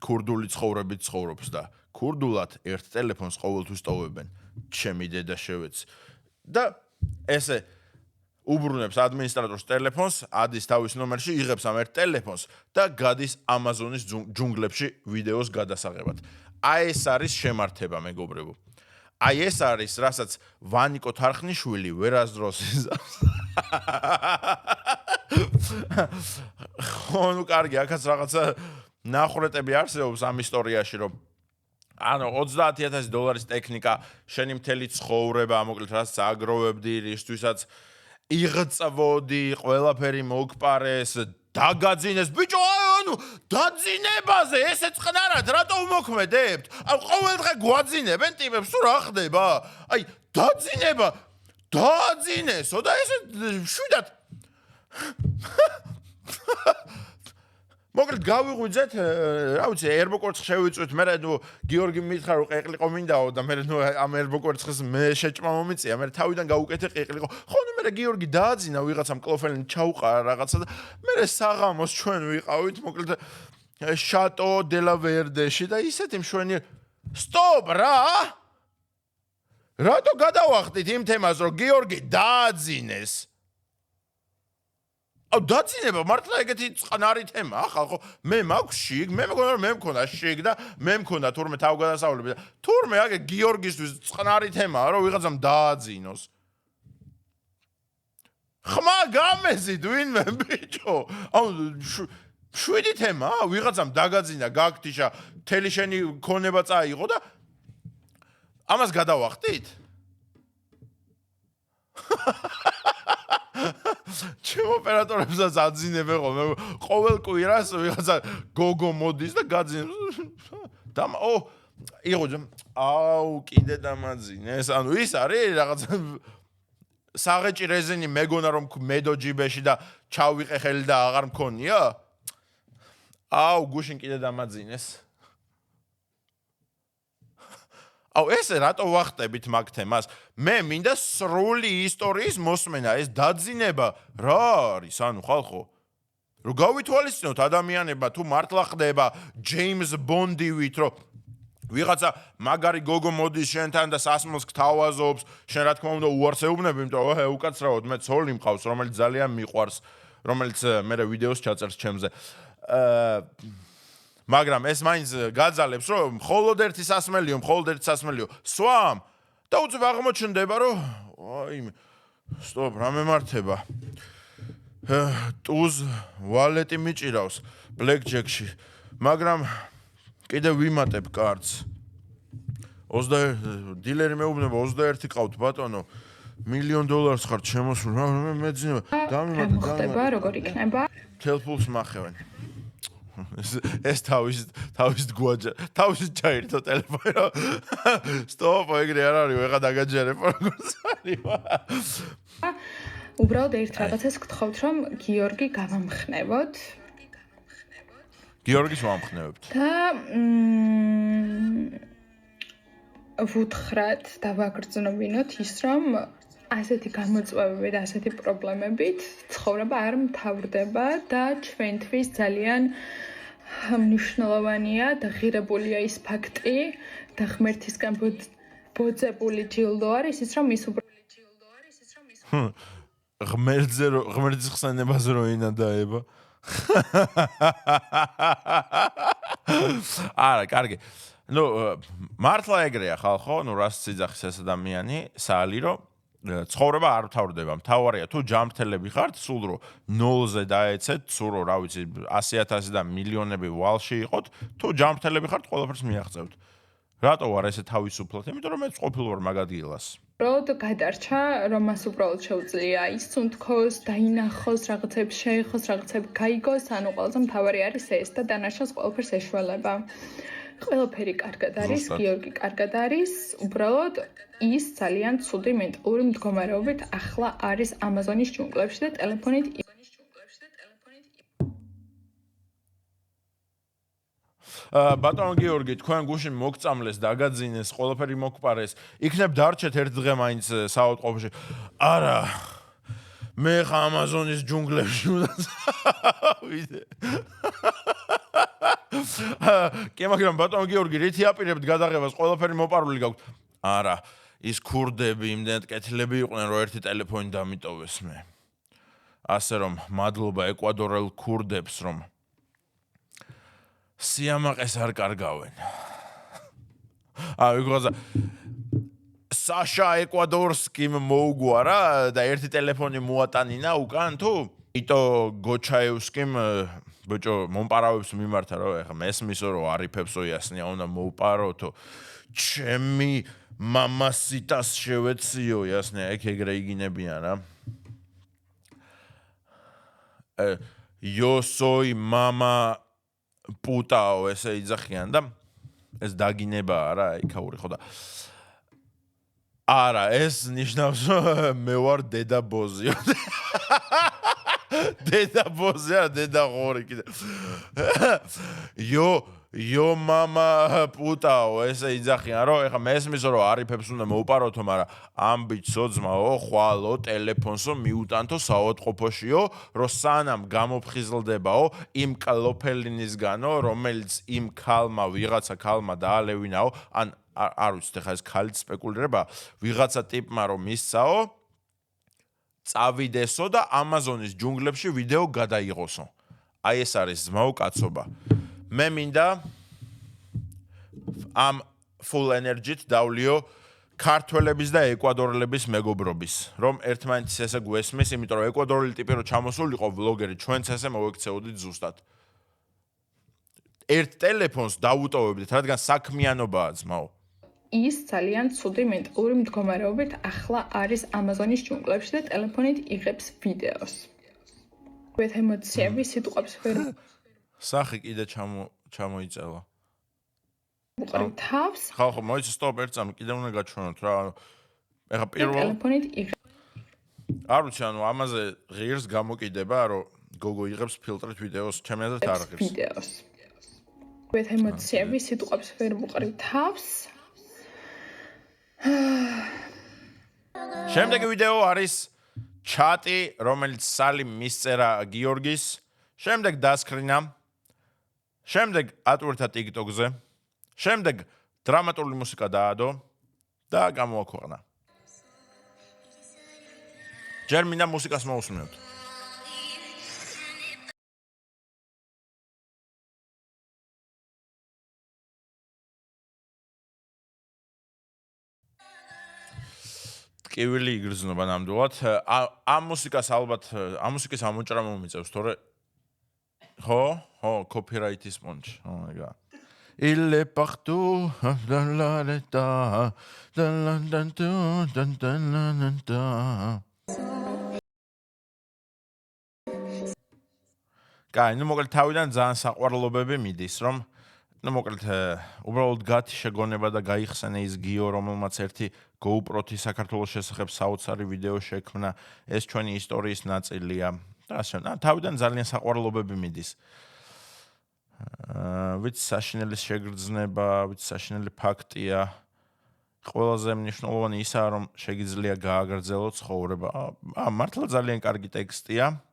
ქურდული ცხოვრებით ცხოვრობს და ქურდულად ერთ ტელეფონს ყოველთვის ტოვებენ. ჩემი დედა შევეცი. და ესე უბრუნებს ადმინისტრატორს ტელეფონს, ადის თავის ნომერში, იღებს ამ ერთ ტელეფონს და გადის ამაზონის ჯუნგლებში ვიდეოს გადასაღებად. აი ეს არის შემართება, მეგობრებო. აი ეს არის, რასაც ვანიკო თარხნიშვილი ვერასდროს იზამს. ხო, ნუ კარგი, აქაც რაღაცა ნახურეტები არსებობს ამ ისტორიაში, რომ ანუ $30,000 ტექნიკა, შენი მთელი ცხოვრება, მოკლედ რაც აგროვებდი, რისთვისაც იღწვოდი, ყველაფერი მოგპარეს, დაგაძინეს, ბიჭო, ანუ დაძინებაზე, ესე წყნარად, რატო უმოქმედებთ? აი, ყოველ დღე გვაძინებენ ტიპებს, თუ რა ხდება? აი, დაძინება, დააძინესო და ესე შვიდად მოკლედ გავიღვიძეთ, რა ვიცი, ერბოკვერცხს შევიწვით, მე ნუ გიორგი მითხრა რომ ყეყლიყო მინდაო და მე ნუ ამ ერბოკვერცხს მე შეჭმა მომიწია, მე თავიდან გავუკეთე ყეყლიყო. ხო, ნუ მე გიორგი დააძინა ვიღაცამ კლოფელინი ჩაუყარა რაღაცა და მე საღამოს ჩვენ ვიყავით, მოკლედ შატო დელავერდეში და ისეთი მშვენი სტოპ რა! რატო გადავახტით იმ თემას, რომ გიორგი დააძინეს? აუ დაძინება მართლა ეგეთი წყნარი თემა ახლა ხო მე მაქვს შიგ მე მგონა რომ მე მქონდა შიგ და მე მქონდა თურმე თავგადასავლები და თურმე აგე გიორგისთვის წყნარი თემაა რომ ვიღაცამ დააძინოს ხმა გამეზიდ ვინმე ბიჭო აუ შვიდი თემა ვიღაცამ დაგაძინა გაგთიშა თელი შენი ქონება წაიღო და ამას გადავახტით ჩემ ოპერატორებსაც აძინებენ ხოლმე ყოველ კვირას ვიღაცა გოგო მოდის და გაძინებს და იღო აუ კიდე დამაძინეს ანუ ის არის რაღაც საღეჭი რეზინი მეგონა რომ მედო ჯიბეში და ჩავიყე ხელი და აღარ მქონია აუ გუშინ კიდე დამაძინეს აუ ესე რატო ვახტებით მაგ თემას? მე მინდა სრული ისტორიის მოსმენა, ეს დაძინება რა არის? ანუ ხალხო, რომ გავითვალისწინოთ ადამიანებმა თუ მართლა ხდება ჯეიმს ბონდივით, რომ ვიღაცა მაგარი გოგო მოდის შენთან და სასმელს გთავაზობს, შენ რა თქმა უნდა უარს ეუბნები, იმიტომ რომ უკაცრავად მე ცოლი მყავს, რომელიც ძალიან მიყვარს, რომელიც მე ვიდეოს ჩაწერს ჩემზე. მაგრამ ეს მაინც გაძალებს რომ მხოლოდ ერთი სასმელიო სვამ და უცებ აღმოჩნდება რომ აი სტოპ რა მემართება ტუზ ვალეტი მიჭირავს ბლეკჯეკში, მაგრამ კიდევ ვიმატებ კარტს. 21 დილერი მეუბნება 21 ყავთ ბატონო. $1,000,000 ხარ შემოსული. მე მეძინება. დამიმატე, როგორ იქნება? თელფულს მახევენ. ეს თავის გვაჯა, თავის ჩაირთო ტელეფონი. სტოპ, ეგრე არ არის, ვეღარ დაგაჯერებ როგორც არის. უბრალოდ ერთ რაღაცას გთხოვთ, რომ გიორგი გავამხნევოთ. გიორგის ვამხნევებთ. და ვუთხრათ და ვაგრძნობინოთ ის, რომ ასეთი გამოწვევები და ასეთი პრობლემებით ცხოვრება არ მთავრდება და ჩვენთვის ძალიან მნიშვნელოვანია და ღირებულია ის ფაქტი და ღმერთისგან ბოძებული ჯილდო არის ის, რომ ის ღმერთის ხსენებაზე რო ენა დაება. არა, კარგი. ნუ მართლა ეგრეა ხალხო, ნუ რას სიძახის ეს ადამიანი, საალი რომ ცხოვრება არ მთავრდება. მთავარია თუ ჯამრთელები ხართ, სულ რო ნოლზე დაეცეთ, სულ რო რა ვიცი 100,000 და მილიონები ვალში იყოთ, თუ ჯამრთელები ხართ, ყველაფერს მიაღწევთ. რატო ვარ ესე თავისუფლად? იმიტომ რომ მეც ყოფილი ვარ მაგ ადგილას. უბრალოდ გადარჩა, რომ მას უბრალოდ შეუძლია იცუნთქოს, დაინახოს, რაღაცებს შეეხოს, რაღაცები გაიგოს, ანუ ყველაზე მთავარი არის ეს და დანარჩენს ყველაფერს ეშველება. ყველაფერი კარგად არის, გიორგი კარგად არის, უბრალოდ ის ძალიან ცუდი მენტალური მდგომარეობით ახლა არის ამაზონის ჯუნგლებში და ტელეფონით ბატონო გიორგი, თქვენ გუშინ მოგწამლეს, დაგაძინეს, ყველაფერი მოგპარეს. იქნებ დარჩეთ ერთ დღე მაინც საავადმყოფოში. არა. მე ხა ამაზონის ჯუნგლებში უნდა ვიდე. კი, მაგრამ ბატონო გიორგი, რითი აპირებთ გადაღებას, ყველაფერი მოპარული გაქვთ. არა, ის ქურდები იმდენად კეთილები იყვნენ, რომ ერთი ტელეფონი დამიტოვეს მე. ასე რომ, მადლობა ეკვადორელ ქურდებს, რომ სიამაყეს არ კარგავენ. ვიღაცა საშა ეკვადორსკიმ მოუგვარა და ერთი ტელეფონი მოატანინა უკან თუ იტო გოჩაევსკიმ ბოჭო მომპარავებს მიმართა რომ ეხა მესმისო რომ არიფებსო იასნია უნდა მოუპაროთო ჩემი მამასიტას შევეციო იასნია ეგ ეგრე იგინებიან რა yo soy mama პუტაო ესე იძახიან და ეს დაგინებაა რა იქაური ხო და არა ეს ნიშნავს რომ მე ვარ დედა ბოზიო დედა ბოზია დედა ღორი კიდე yo mama პუტაო ესე იძახიან რომ ეხა მესმის რომ არიფებს უნდა მოუპაროთო მაგრამ ამბიცო ძმაო ხვალო ტელეფონსო მიუტანთო საავადმყოფოშიო რომ სანამ გამოფხიზლდებაო იმ კლოფელინისგანო რომელიც იმ ქალმა ვიღაცა ქალმა დაალევინაო ან არ ვიცით ეხა ეს ქალით სპეკულირება ვიღაცა ტიპმა რომ მისცაო წავიდესო და ამაზონის ჯუნგლებში ვიდეო გადაიღოსო აი ეს არის ძმაო კაცობა მე მინდა ამ full energy-ით დავლიო ქართველების და ეკვადორელების მეგობრობის რომ ერთმანეთის ესე გვესმის იმიტომ რომ ეკვადორელი ტიპი რო ჩამოსულიყო ვლოგერი ჩვენც ესე მოვექცეოდით ზუსტად ერთ ტელეფონს დავუტოვებდით რადგან საქმიანობაა ძმაო ის ძალიან ცუდი მენტალური მდგომარეობით ახლა არის ამაზონის ჯუნგლებში და ტელეფონით იღებს ვიდეოს. ვეთ ემოციები სიტყვებს ვერ სახი კიდე ჩამოიწელა. უყურებ თავს. ხალხო, მოიცა სტოპ ერთსამ კიდე უნდა გაჩვენოთ რა. ეხა პირველ ტელეფონით იღებს. არ ვიცი, ანუ ამაზე ღირს გამოკიდება, რომ გოგო იღებს ფილტრით ვიდეოს, ჩემი აზრით არ ღირს. ვიდეოს. ვეთ ემოციები სიტყვებს ვერ უყურებ თავს. შემდეგი ვიდეო არის ჩატი, რომელიც სალიმ მისწერა გიორგის, შემდეგ დასკრინა, შემდეგ ატვირთა TikTok-ზე, შემდეგ დრამატული მუსიკა დაადო და გამოაქვეყნა. ჯერ მინდა მუსიკას მოусმინოთ. ტკივილი იგრძნობა ნამდვილად. ამ მუსიკას ალბათ ამ მუსიკის ამოჭრა მომიწევს, თორე ხო, copyright-ის პონჩ. Oh my god. Il est partout, კაი, ნუ მოკლედ თავიდან ძალიან საყვარლობები მიდის, რომ ნუ მოკლედ უბრალოდ გათი შეგონება და გაიხსენე ის გიო, რომელმაც ერთი GoPro-თი საქართველოს შესახებ საოცარი ვიდეო შექმნა, ეს ჩვენი ისტორიის ნაწილია. და ასე, თავიდან ძალიან საყვარლობები მიდის. ვიცი საშინელი შეგრძნება, ვიცი საშინელი ფაქტია. ყველაზე მნიშვნელოვანი ისაა, რომ შეგიძლია გააგრძელო ცხოვრება. მართლა ძალიან კარგი ტექსტია.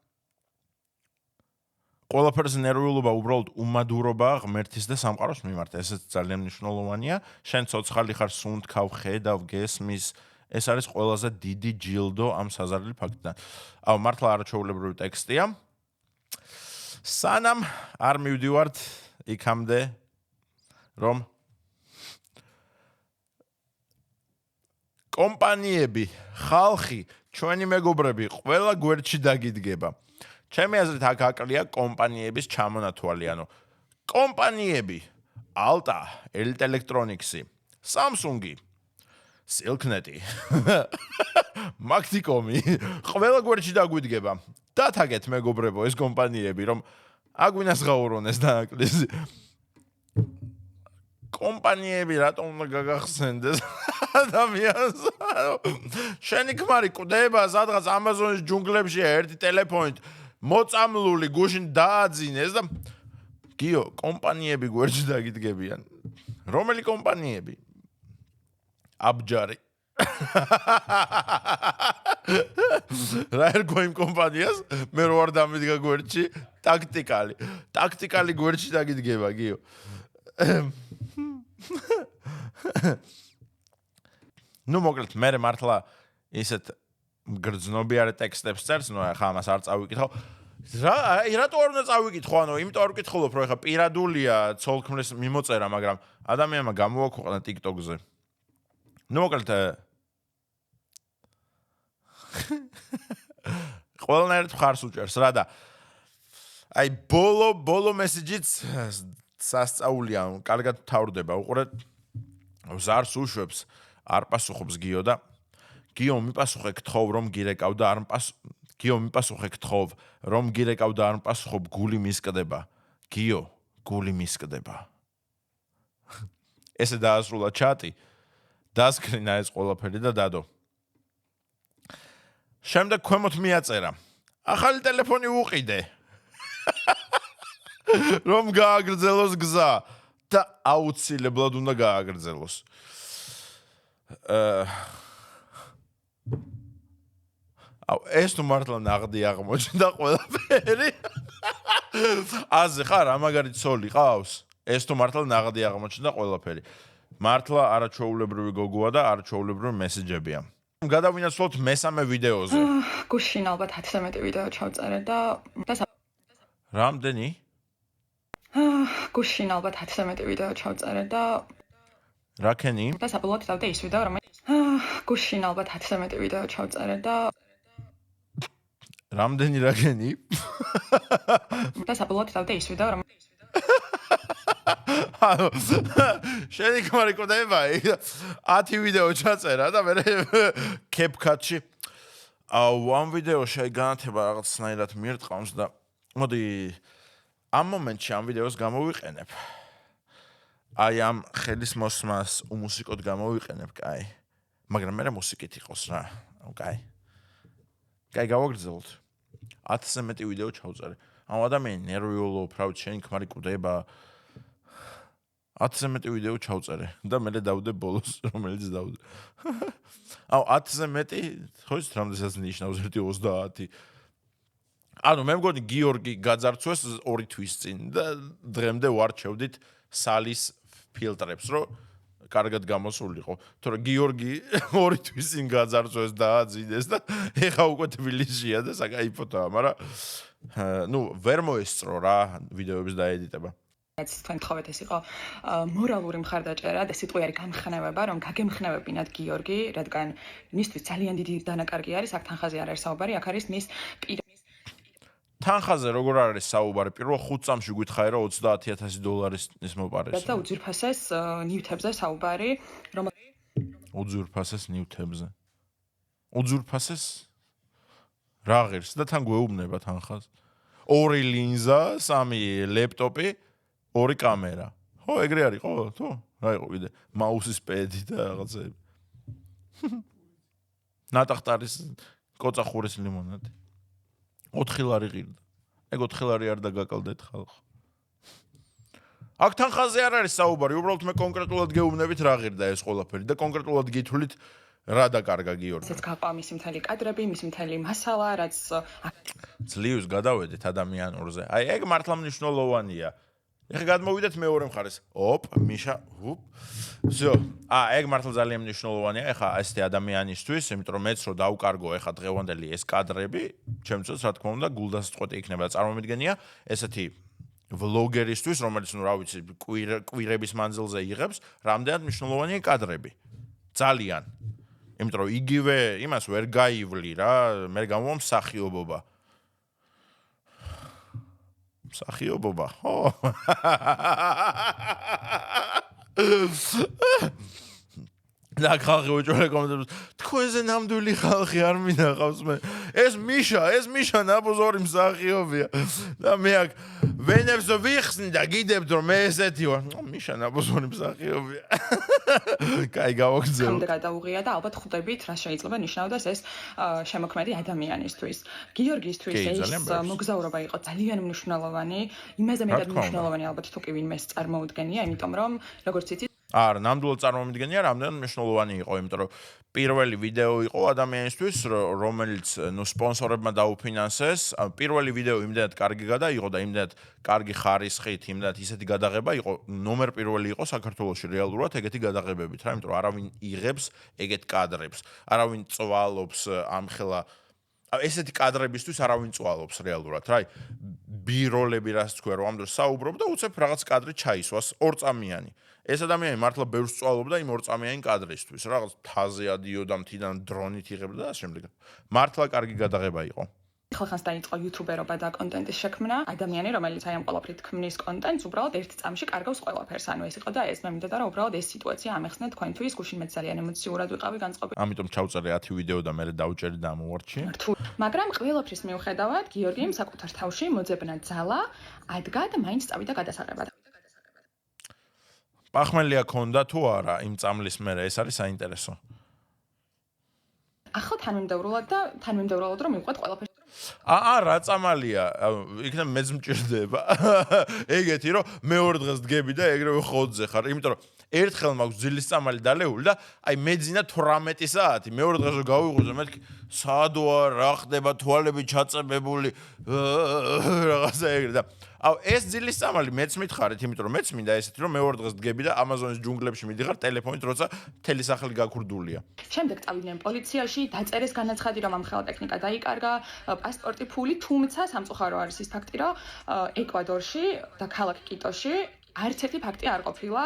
ყველაფერს ნერვიულობა უბრალოდ უმადურობა ღმერთის და სამყაროს მიმართ. ესეც ძალიან მნიშვნელოვანია. შენ ცოცხალი ხარ, სუნთქავ, ხედავ, გესმის. ეს არის ყველაზე დიდი ჯილდო ამ საზარელი ფაქტიდან. მართლა არაჩვეულებრივი ტექსტია. სანამ არ მივდივართ იქამდე, რომ კომპანიები, ხალხი, ჩვენი მეგობრები ყველა გვერდში დაგიდგება. ჩემი აზრით აქ აკლია კომპანიების ჩამონათვალი, ანუ კომპანიები, Alta, Elite Electronics-ი, Samsung-ი, Silknet-ი, Maxicom-ი, ყველა გვერდში დაგვიდგება. დათაგეთ მეგობრებო ეს კომპანიები, რომ აგვინას გაურონეს დააკლის. კომპანიები რატომ უნდა გაგახსენდეს ადამიანს? შენი ქმარი კვდება სადღაც Amazon-ის ჯუნგლებში ერთი ტელეფონით მოწამლული გუშინ დააძინეს და გიო, კომპანიები გვერდში დაგიდგებიან. რომელი კომპანიები? აბჯარი. რა ერქვა იმ კომპანიას? მე რო არ დამიდგა გვერდში, ტაქტიკალი გვერდში დაგიდგება, გიო. ნუ მოკლედ მე მართლა ისეთ გრძნობიარე ტექსტებს წერს, ნუ ახლა ამას არ წავიკითხავ. რატო არ უნდა წავიკითხო? ანუ იმიტომ არ ვკითხულობ, რომ ახლა პირადულია ცოლქმრის მიმოწერა, მაგრამ ადამიანმა გამოაქვეყნა TikTok-ზე. ნუ მოკლედ ყველანაირად ხარს უჭერს რა და აი ბოლო მესიჯიც სასწაულია, კარგად თავრდება. უყურეთ, ზარს უშვებს, არ პასუხობს გიო და გიო მიპასუხე გთხოვ რომ გირეკავ და არ გიო მიპასუხე გთხოვ რომ გირეკავ და არ მპასუხობ, გული მისკდება. გიო, გული მისკდება. ესე დაასრულა ჩატი. დასკრინა ეს ყველაფერი და დადო. შემდეგ ქვემოთ მიაწერა. ახალი ტელეფონი უყიდე. რომ გააგრძელოს გზა და აუცილებლად უნდა გააგრძელოს. ეს თუ მართლა ნაღდი აღმოჩნდა ყველაფერი. აზე ხარ, ამაგარი ცოლი ყავს? ეს თუ მართლა ნაღდი აღმოჩნდა ყველაფერი. მართლა არაჩვეულებრივი გოგოა და არაჩვეულებრივი მესიჯებია. გადავინაცვლოთ მესამე ვიდეოზე. გუშინ ალბათ 13 ვიდეო ჩავწერე და რამდენი? გუშინ ალბათ 13 ვიდეო ჩავწერე და რაკენი? და საბოლოოდ დავდე ის ვიდეო, რომელიც გუშინ ალბათ 13 ვიდეო ჩავწერე და რამდენი რაკენი? და საბოლოოდ დავდე ის ვიდეო, რომელიც შენი ქმარი კვდება 10 ვიდეო ჩაწერა და მე CapCut-ში ამ ვიდეოში განათება რაღაცნაირად მირტყავს და მოდი ამ მომენტში ამ ვიდეოს გამოვიყენებ. აი ამ ხელის მოსმას უმუსიკოდ გამოვიყენებ, კაი. მაგრამ მე მუსიკით იყოს რა. კაი. კაი გავაგრძელოთ. 10-ზე მეტი ვიდეო ჩავწერე. ამ ადამიანი ნერვიულო, უბრალოდ შენი ქმარი კვდება. 10-ზე მეტი ვიდეო ჩავწერე და მე დავდე ბოლოს, რომელიც დავდე. 10-ზე მეტი, ხო ის რამდენსაც ნიშნავს 1:30. ანუ მე მგონი გიორგი გაძარცვეს 2 თვის წინ და დღემდე ვარჩევდით სალის ფილტრებს, რომ კარგად გამოსულიყო. თორე გიორგი 2 თვის წინ გაძარცვეს და აძინეს და ეხა უკვე თბილისშია და საკაიფოთაა, მაგრამ ნუ ვერ მოესწრო რა ვიდეოების დაედიტება. რაც თქვენ თხოვეთ ეს იყო მორალური მხარდაჭერა და სიტყვი არის გამხნევება, რომ გაგემხნევებინათ გიორგი, რადგან მისთვის ძალიან დიდი დანაკარგი არის, აქ თანხაზე არ არის საუბარი, აქ არის მის თანხაზე როგორ არის საუბარი? პირველ 5 წამში გითხარი რომ $30,000 მოპარეს. და უძვირფასეს ნივთებზე საუბარი, რომ უძვირფასეს ნივთებზე. უძვირფასეს რა ღირს და თან გვეუბნება თანხას. 2 ლინზა, 3 ლეპტოპი, 2 კამერა. ხო, ეგრე არის ხო? თუ? რა იყო კიდე? მაუსის პედი და რაღაცები. ნატახტარის კოწახურის ლიმონადი. 4 ლარი ღირდა. ეგ 4 ლარი არ დაგაკალდეთ ხალხო. აქ თანხაზე არ არის საუბარი, უბრალოდ მე კონკრეტულად გეუბნებით რა ღირდა ეს ყველაფერი და კონკრეტულად გითვლით რა დაკარგა გიორგი. ეს გაყვა მისი მთელი კადრები, მისი მთელი მასალა, რაც ძლივს გადავედით ადამიანურზე. აი ეგ მართლა მნიშვნელოვანია. ეხლა გადმოვიდეთ მეორე მხარეს. ოპ, მიშა, ჰუპ. всё. ეგ მართლა ძალიან მნიშვნელოვანია ეხლა ესეთი ადამიანისთვის, იმიტომ რომ მეც რო დავკარგო ეხლა დღევანდელი ეს კადრები, ჩემთვის რა თქმა უნდა გულდასწყვეტი იქნება და წარმომიდგენია ესეთი ვლოგერისთვის, რომელიც რა ვიცი, კვირების მანძილზე იღებს, რამდენად მნიშვნელოვანია კადრები. ძალიან. იმიტომ რომ იგივე იმას ვერ გაივლი რა, მე გამოვა მსახიობობა. მსახიობობა, ხო? და ხალხი უჭერე კომენტებს, თქვენზე ნამდვილი ხალხი არ მინახავს მე. ეს მიშა ნაბოზორი მსახიობია. და მე აქ ვენებს ვიხსნი და გიდებთ რომ მე ესეთი ვარ. მიშა ნაბოზორი მსახიობია. კაი გავაგზავნე. ხამდე გადაუღია და ალბათ ხვდებით რა შეიძლება ნიშნავდეს ეს შემოქმედი ადამიანისთვის. გიორგისთვის ეს მოგზაურობა იყო ძალიან მნიშვნელოვანი, იმაზე მეტად მნიშვნელოვანი ალბათ თუ კი ვინმეს წარმოუდგენია, იმიტომ რომ როგორც იცით არა, ნამდვილად წარმომიდგენია, რამდენად მნიშვნელოვანი იყო, იმიტომ რომ პირველი ვიდეო იყო ადამიანისთვის, რომელიც სპონსორებმა დაუფინანსეს. პირველი ვიდეო იმდენად კარგი გადაიღო და იმდენად კარგი ხარისხით, იმდენად ისეთი გადაღება იყო, ნომერ პირველი იყო საქართველოში რეალურად ეგეთი გადაღებებით, რა, იმიტომ რომ არავინ იღებს ეგეთ კადრებს, არავინ წვალობს ამხელა ესეთი კადრებისთვის არავინ წვალობს რეალურად, რა. ბიროლები რაც თქვა რომ ამ დროს საუბრობ და უცებ რაღაც კადრი ჩაისვას 2 წამიანი. ეს ადამიანი მართლა ბევრს წვალობდა იმ 2 წამიანი კადრისთვის, რაღაც თაზე ადიოდა მთიდან დრონით იღებდა და ასე შემდეგ. მართლა კარგი გადაღება იყო. ხალხს დაიწყო იუთუბერობა და კონტენტის შექმნა, ადამიანი რომელიც აი ამ ყველაფრით ქმნის კონტენტს, უბრალოდ ერთ წამში კარგავს ყველაფერს. ანუ ეს იყო და ეს მე მინდა და რომ უბრალოდ ეს სიტუაცია ამეხსნა თქვენთვის, გუშინ მეც ძალიან ემოციურად ვიყავი განწყობილი. ამიტომ ჩავწერე 10 ვიდეო და მე დავჭერი და ამოვარჩი. მაგრამ ყველაფრის მიუხედავად, გიორგიმ საკუთარ თავში მოძებნა ძალა, ადგა და მაინც წავიდა გადასაღებად. პახმელია ქონდა თუ არა იმ წამლის მერე, ეს არის საინტერესო. ახლა თანმიმდევრულად რომ მივყვეთ ყველაფერს. რა წამალია, იქნებ მეც მჭირდება. ეგეთი რომ მეორე დღეს დგები და ეგრევე ხოძზე ხარ, იმიტომ რომ ერთხელ მაქვს ძილის წამალი დალეული და აი მეძინა 18 საათი, მეორე დღეს რომ გავიღვიძე, მეთქი საადოა, რა ხდება, თვალები ჩაწებებული, რაღაცა ეგრე და ეს ძილის წამალი მეც მითხარით, იმიტომ რომ მეც მინდა ესეთი რომ მეორე დღეს დგები და ამაზონის ჯუნგლებში მიდიხარ ტელეფონით, როცა მთელი სახლი გაქურდულია. შემდეგ წავიდნენ პოლიციაში, დაწერეს განაცხადი, რომ ამხელა ტექნიკა დაიკარგა, პასპორტი, ფული, თუმცა სამწუხარო არის ის ფაქტი, რომ ეკვადორში და ქალაქ კიტოში არც ერთი ფაქტი არ ყოფილა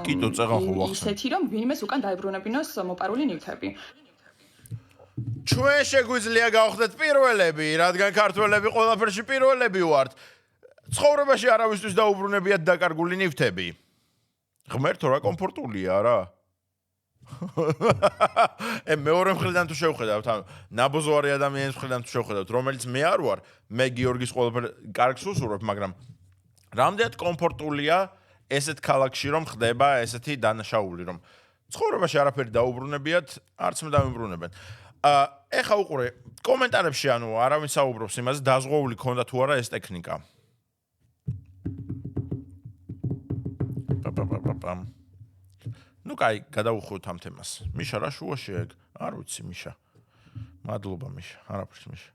კიტო წეღან ხო ვახსენე. ისეთი რომ ვინმეს უკან დაებრუნებინოს მოპარული ნივთები. ჩვენ შეგვიძლია გავხდეთ პირველები, რადგან ქართველები ყველაფერში პირველები ვართ. ცხოვრებაში არავისთვის დაუბრუნებიათ დაკარგული ნივთები. ღმერთო რა კომფორტულია რა. მეორე მხრიდან თუ შევხედავთ, ანუ ნაბოზოარი ადამიანის მხრიდან თუ შევხედავთ, რომელიც მე არ ვარ, მე გიორგის ყველაფერ კარგს ვუსურვებ, მაგრამ რამდენად კომფორტულია ესეთ ქალაქში რომ ხდება ესეთი დანაშაული, რომ ცხოვრებაში არაფერი დაუბრუნებიათ, არც მე დამიბრუნებენ. ეხა უყურე, კომენტარებში ანუ არავინ საუბრობს იმაზე, დაზღვეული ქონდა თუ არა ეს ტექნიკა. ნუ კაი, გადავუხვევთ ამ თემას. მიშა რა შუაში ეგ? არ ვიცი მიშა. მადლობა მიშა, არაფერს მიშა.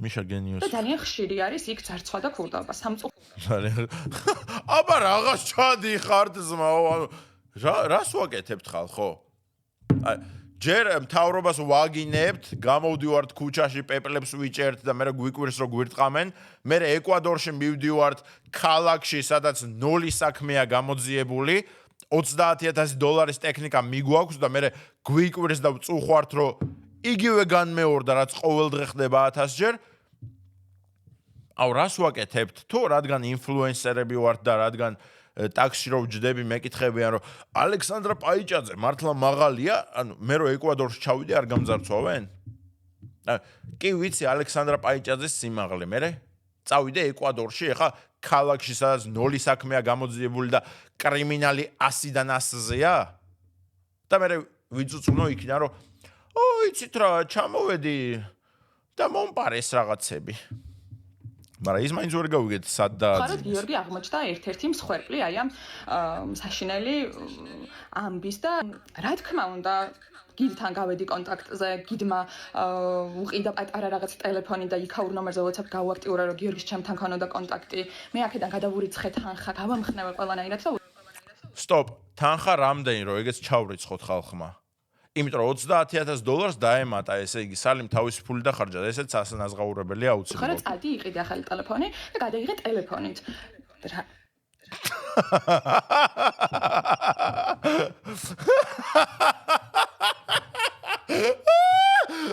მიშა გენიოსი. და ძალიან ხშირი არის იქ ძარცვა და ქურდობა, სამწუხაროდ. აბა რაღაც ჩადიხართ ზმაო, ანუ რას ვაკეთებთ ხალხო? ჯერ მთავრობას ვაგინებთ, გამოვდივართ ქუჩაში, პეპლებს ვიჭერთ და მე გვიკვირს რომ გვირტყამენ. მე ეკვადორში მივდივართ ქალაქში, სადაც 0 საქმეა გამოძიებული. $30,000 ტექნიკა მიგვაქვს და მე გვიკვირს და ვწუხვართ რომ იგივე განმეორდა რაც ყოველდღე ხდება 1000 ჯერ. აუ რას ვაკეთებთ? თუ რადგან ინფლუენსერები ვართ და რადგან ტაქსში რო ვჯდები მეკითხებიან რომ ალექსანდრა პაიჭაძე მართლა მაღალია, ანუ მე რო ეკვადორში ჩავიდე არ გამძარცვავენ? კი ვიცი ალექსანდრა პაიჭაძეს სიმაღლე, მე წავიდე ეკვადორში, ეხა ქალაქში სადაც 0 საქმეა გამოძიებული და კრიმინალი 100-დან 100-ზეა? და მე ვიწუწუნო იქიდან რომ იცით რა, ჩამოვედი და მომპარეს რაღაცები. მაგრამ ის მაინც ვერ გავიგეთ სად და ხარად გიორგი აღმოჩნდა ერთ-ერთი მსხვერპლი აი ამ საშინელი ამბის და რა თქმა უნდა გიდთან გავედი კონტაქტზე, გიდმა უყიდა პატარა რაღაც ტელეფონი და იქაურ ნომერზე WhatsApp გავაქტიურა რომ გიორგის ჩემთან ქონოდა კონტაქტი. მე აქედან გადავურიცხე თანხა, გავამხნევე ყველანაირად და სტოპ, თანხა რამდენი რომ ეგეც ჩავრიცხოთ ხალხმა. იმიტომ რომ $30,000 დაემატა, ესე იგი სალიმ თავისი ფული დახარჯა, ესეც ასანაზღაურებელია აუცილებლად. ხარად წადი იყიდე ახალი ტელეფონი და გადაიღე ტელეფონით.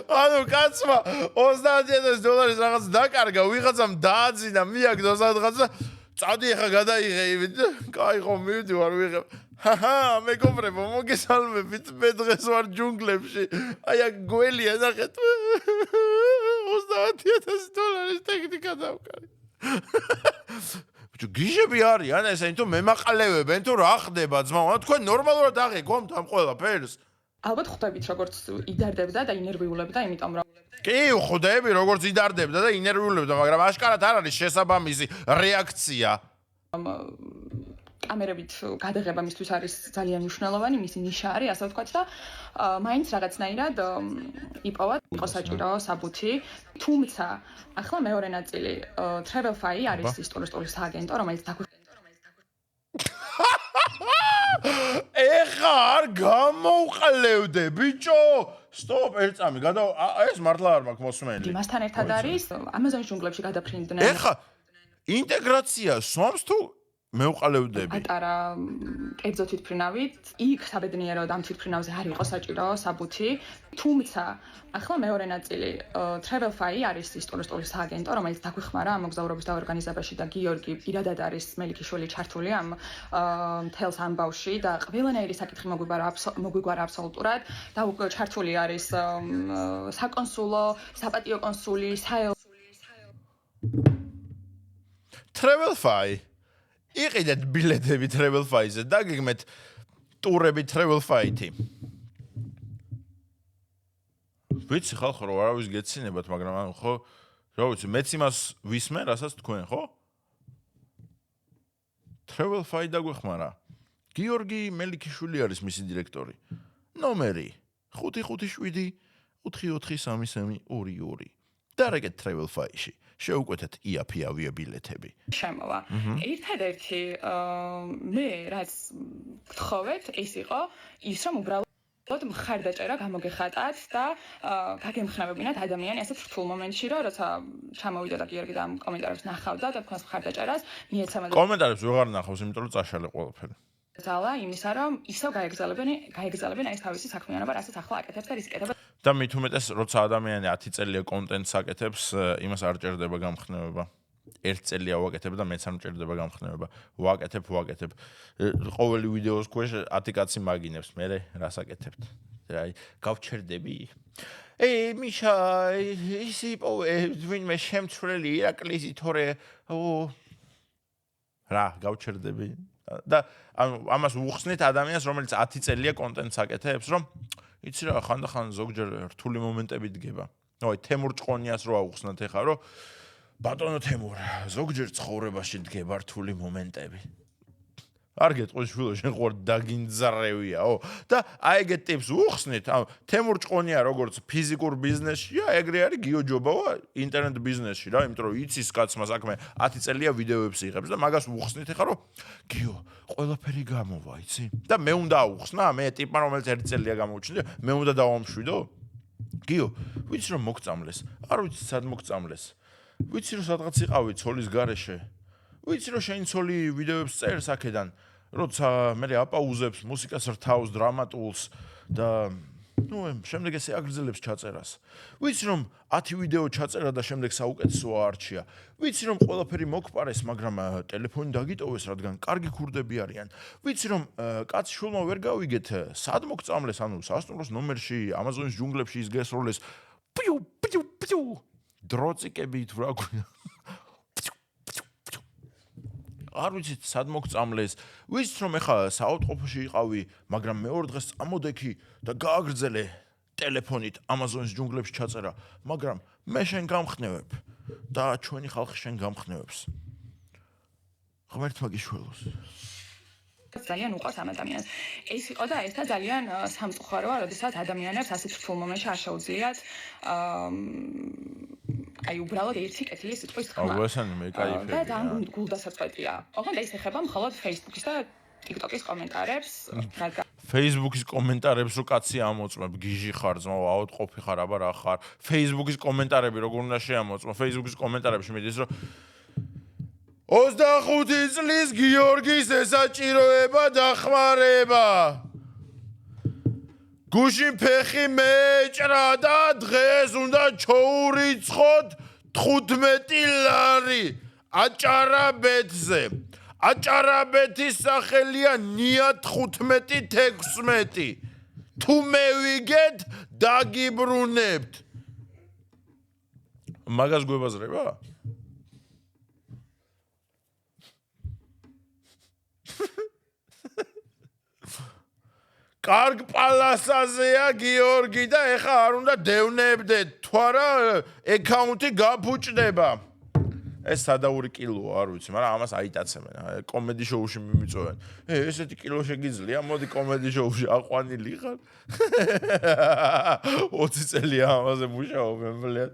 ანუ კაცმა $30,000 რაღაც დაკარგა, ვიღაცამ დააძინა, მიაგდო სადღაც და წადი ახლა გადაიღე იმით. კაი ხო მივდივარ ვიღებ. ჰაჰა, მეგობრებო, მოგესალმებით, მე დღეს ვარ ჯუნგლებში. აი აქ გველია ნახეთ. $30,000 ტექნიკა დავკარი. ბიჭო, გიჟები არიან ესენი თუ მემაყალევებენ თუ რა ხდება ძმაო? თქვენ ნორმალურად აღიქვამთ ამ ყველაფერს? ალბათ ხვდებით როგორც იდარდებდა და ინერვიულებდა, იმიტომ რომ კი, ხვდები როგორც იდარდებდა და ინერვიულებდა, მაგრამ აშკარად არ არის შესაბამისი რეაქცია. კამერებით გადაღება მისთვის არის ძალიან მნიშვნელოვანი, მისი ნიშა არის, ასე ვთქვათ და მაინც რაღაცნაირად იპოვა, იყო საჭირო საბუთი, თუმცა ახლა მეორე ნაწილი Travelfy არის ის ტურისტული სააგენტო, რომელიც ეხა არ გამოვყლევდე, ბიჭო! სტოპ, ერთწამი, ეს მართლა არ მაქვს მოსმენელი. იმასთან ერთად არის ამაზონის ჯუნგლებში გადაფრინდნენ. ეხა ინტეგრაცია სვამს თუ მევყალევდები. პატარა კერძო თვითმფრინავით, იქ საბედნიეროდ ამ თვითმფრინავზე არ იყო საჭირო საბუთი, თუმცა ახლა მეორე ნაწილი Travelfy არის ის ტურისტული სააგენტო, რომელიც დაგვეხმარა ამ მოგზაურობის დაორგანიზებაში და გიორგი პირადად არის მელიქიშვილი ჩართული ამ მთელს ამბავში და ყველანაირი საკითხი მოგვიგვარა აბსოლუტურად და ჩართული არის საკონსულო, საპატიო კონსული, Travelfy იყიდეთ ბილეთები Travelfy-ზე და გიგმეთ ტურები Travelfy-ით. ვიცი ხალხო რომ არავის გეცინებათ, მაგრამ ანუ ხო რა ვიცი, მეც იმას ვისმენ, რასაც თქვენ, ხო? Travelfy დაგვეხმარა. გიორგი მელიქიშვილი არის მისი დირექტორი. ნომერი 557 44332. დარეკეთ Travelfy-ში. შეუკვეთეთ იაფი ავიაბილეთები. შემოვა. ერთადერთი მე რაც გთხოვეთ, ის იყო ის რომ უბრალოდ მხარდაჭერა გამოგეხატათ და გაგემხნევებინათ ადამიანი ასეთ რთულ მომენტში, რომ როცა ჩამოვიდა და გიორგი და ამ კომენტარებს ნახავდა და თქვენს მხარდაჭერას მიეცემა და კომენტარებს ვეღარ ნახავს, იმიტომ რომ წაშალე ყველაფერი. ძალა იმისა, რომ ისევ გაეგზალებენ ეს თავისი საქმიანობა, რასაც ახლა აკეთებს და რის იკეთება. და მით უმეტეს, როცა ადამიანი 10 წელია კონტენტს აკეთებს, იმას არ ჭირდება გამხნევება. 1 წელია ვაკეთებ და მეც არ მჭირდება გამხნევება. ვაკეთებ. ყოველი ვიდეოს ქვეშ 10 კაცი მაგინებს, მე რას აკეთებთ? აი, გავჩერდები. მიშა, ისი ვინმე შემცვლელი ირაკლისი თორე რა, გავჩერდები. და ამას უხსნით ადამიანს, რომელიც 10 წელია კონტენტს აკეთებს, რომ იცი რა, ხანდახან ზოგჯერ რთული მომენტები დგება. აი, თემურ ჭყონიას რო აუხსნათ ეხა, რომ ბატონო თემურ, ზოგჯერ ცხოვრებაში დგება რთული მომენტები. არ გეტყვის შვილო შენ ხوار დაგინძარევიაო და აი ეგეთ ტიპს უხსნით ანუ თემურ ჭყონია როგორც ფიზიკურ ბიზნესშია ეგრე არის გიოჯობავა ინტერნეტ ბიზნესში რა იმიტომ რომ იცის კაცმა საქმე 10 წელია ვიდეოებს იღებს და მაგას უხსნით ეხლა რომ გიო ყველაფერი გამოვა იცი და მე უნდა აუხსნა მე ტიპმა რომელიც 1 წელია გამოვჩნდა მე უნდა დავამშვიდო გიო ვიცი რომ მოგწამლეს არ ვიცი სად მოგწამლეს ვიცი რომ სადღაც იყავი ცოლის გარეშე ვიცი რომ შენი ცოლი ვიდეოებს წერს აქედან როცა მე აპაუზებს მუსიკას რთავს დრამატულს და ნუ შემდეგ ესე აგრძელებს ჩაწერას ვიცი რომ 10 ვიდეო ჩაწერა და შემდეგ საუკეთესოა არჩია ვიცი რომ ყველაფერი მოგპარეს მაგრამ ტელეფონი დაგიტოვეს რადგან კარგი ქურდები არიან ვიცი რომ კაცი შულმა ვერ გავიგეთ სად მოგწამლეს ანუ სასტუმროს ნომერში ამაზონის ჯუნგლებში ის გესროლეს პიუ პიუ პიუ დროწიკები თუ რა გვია არ ვიცით სად მოგწამლეს ვიცით რომ ეხლა საავადმყოფოში იყავი მაგრამ მეორე დღეს წამოდექი და გააგრძელე ტელეფონით ამაზონის ჯუნგლებში ჩაწერა მაგრამ მე შენ გამხნევებ და ჩვენი ხალხი შენ გამხნევებს ღმერთმა გიშველოს ძალიან უყვარს ამ ადამიანს ეს იყო და ესა ძალიან სამწუხაროა როდესაც ადამიანებს ასეთ რთულ მომენტში არ შეუძლიათ აი უბრალოდ ერთი კეთილი სიტყვის თქმა. აუ ესენი მე кайფები. და ძალიან გულდასაწყვეტია. ოღონდ ეს ეხება მხოლოდ Facebook-ის და TikTok-ის კომენტარებს, რადგან Facebook-ის კომენტარებს რო კაცი ამოწმებ, გიჟი ხარ, ძმა, ავადმყოფი ხარ, აბა რა ხარ. Facebook-ის კომენტარები როგორ უნდა შეამოწმო? Facebook-ის კომენტარებში მიდის რომ 25 წლის გიორგის ესაჭიროება დახმარება. გუშინ ფეხი მეჭრა და დღეს უნდა ჩოურიცხოთ 15 ლარი აჭარაბეთზე. აჭარაბეთის სახელია ნია 15-16. თუ მევიგეთ დაგიბრუნებთ. მაგას გვებაზრება? კარგ პალასაზეა გიორგი და ეხა არ უნდა დევნებდეთ თუ არა აკაუნტი გაფუჭდება ეს სადაური კილოა არ ვიცი მაგრამ ამას აიტაცებენ კომედი შოუში მიმიწოვენ ესეთი კილო შეგიძლია მოდი კომედი შოუში აყვანილი ხარ 20 წელია ამაზე მუშაობენ ბლედ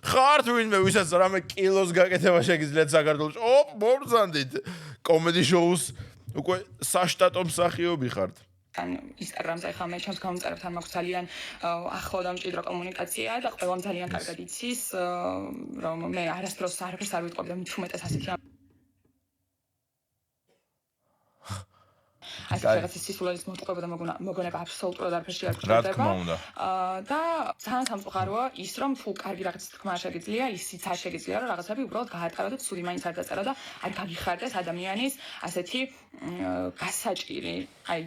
ხარ ვინმე ვისაც რამე კილოს გაკეთება შეგიძლიათ საქართველოში ოპ მომბრძანდით კომედი შოუს უკვე საშტატო მსახიობი ხართ. ან Instagram-ზე ხა მე ჩემს გამომწერებთან მაქვს ძალიან ახლო და მჭიდრო კომუნიკაცია და ყველამ ძალიან კარგად იცის რომ მე არასდროს არაფერს არ ვიტყობ და მით უმეტეს ასეთი აი რაღაცის სისულელის მოტყუება და მოგონება აბსოლუტურად არაფერში არ გჭირდება. და ძალიან სამწუხაროა ის რომ თუ კარგი რაღაცის თქმა შეგიძლია, ისიც არ შეგიძლია რომ რაღაცები უბრალოდ გაატარო და ცუდი მაინც არ დაწერა და არ გაგიხარდეს ადამიანის ასეთი გასაჭირი. აი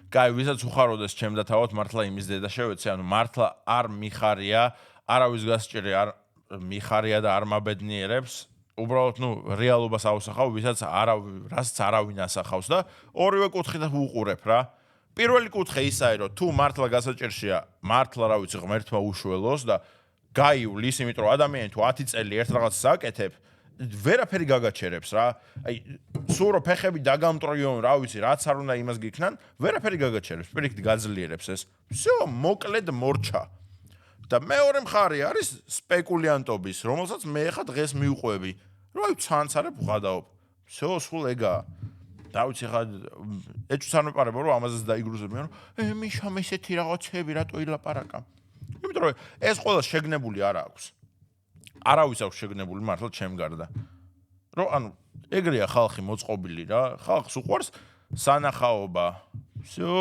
კაი, ვისაც უხაროდეს ჩემდა თავად მართლა იმის დედა შევეცე, ანუ მართლა არ მიხარია, არავის გასჭირი არ მიხარია და არ მაბედნიერებს. უბრალოდ ნუ რეალობას ავსახავ, ვისაც რასაც არავინ ასახავს და ორივე კუთხით უყურებ რა. პირველი კუთხე ისაა, რომ თუ მართლა გასაჭირშია, მართლა რა ვიცი, ღმერთმა უშველოს და გაივლის, იმიტომ რომ ადამიანი თუ 10 წელი ერთ რაღაცას აკეთებ, ვერაფერი გაგაჩერებს რა. აი, სულ რო ფეხები დაგამტრიონ, რა ვიცი, რაც არ უნდა იმას გიქნან, ვერაფერი გაგაჩერებს, პირიქით გაძლიერებს ეს. всё, მოკლედ მორჩა. და მეორე მხარე არის სპეკულიანტობის, რომელსაც მე ხა დღეს მივყვები. რომ აი ცანცარებ ვღადაობ. всё, სულ ეგაა. და ვიცი ხა ეჭვს არ მეპარება რომ ამაზეც დაიგრუზებიან რომ მიშამ ესეთი რაღაცები რატო ილაპარაკა. იმიტომ რომ ეს ყველა შეგნებული არ აქვს. არავის აქვს შეგნებული მართლა ჩემ გარდა. რომ ანუ ეგრეა ხალხი მოწყობილი რა, ხალხს უყვარს სანახაობა. всё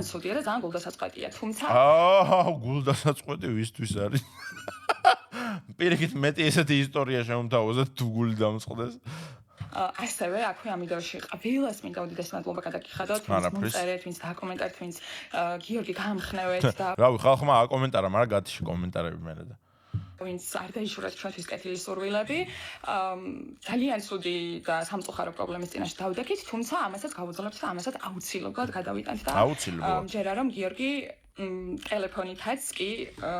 სულია და ძალიან გულდასაწყვეტია, თუმცა გულდასაწყვეტი ვისთვის არის? პირიქით მეტი ესეთი ისტორია შემომთავაზეთ თუ გული დამწყდეს. ასევე აქვე ამ ვიდეოში ყველას მინდა უდიდესი მადლობა გადაგიხადოთ, ვინც მომწერეთ, ვინც დაკომენტარეთ, ვინც გიორგი გამხნევეთ და რავი, ხალხმა აკომენტარა, მაგრამ გათიშე კომენტარები მერე და ვინც არ დაიშურეთ ჩვენთვის კეთილი სურვილები, ძალიან ცუდი და სამწუხარო პრობლემის წინაშე დავდექით, თუმცა ამასაც გავუძლებთ და ამასაც აუცილებლად გადავიტანთ და ჯერა რომ გიორგი ტელეფონითაც კი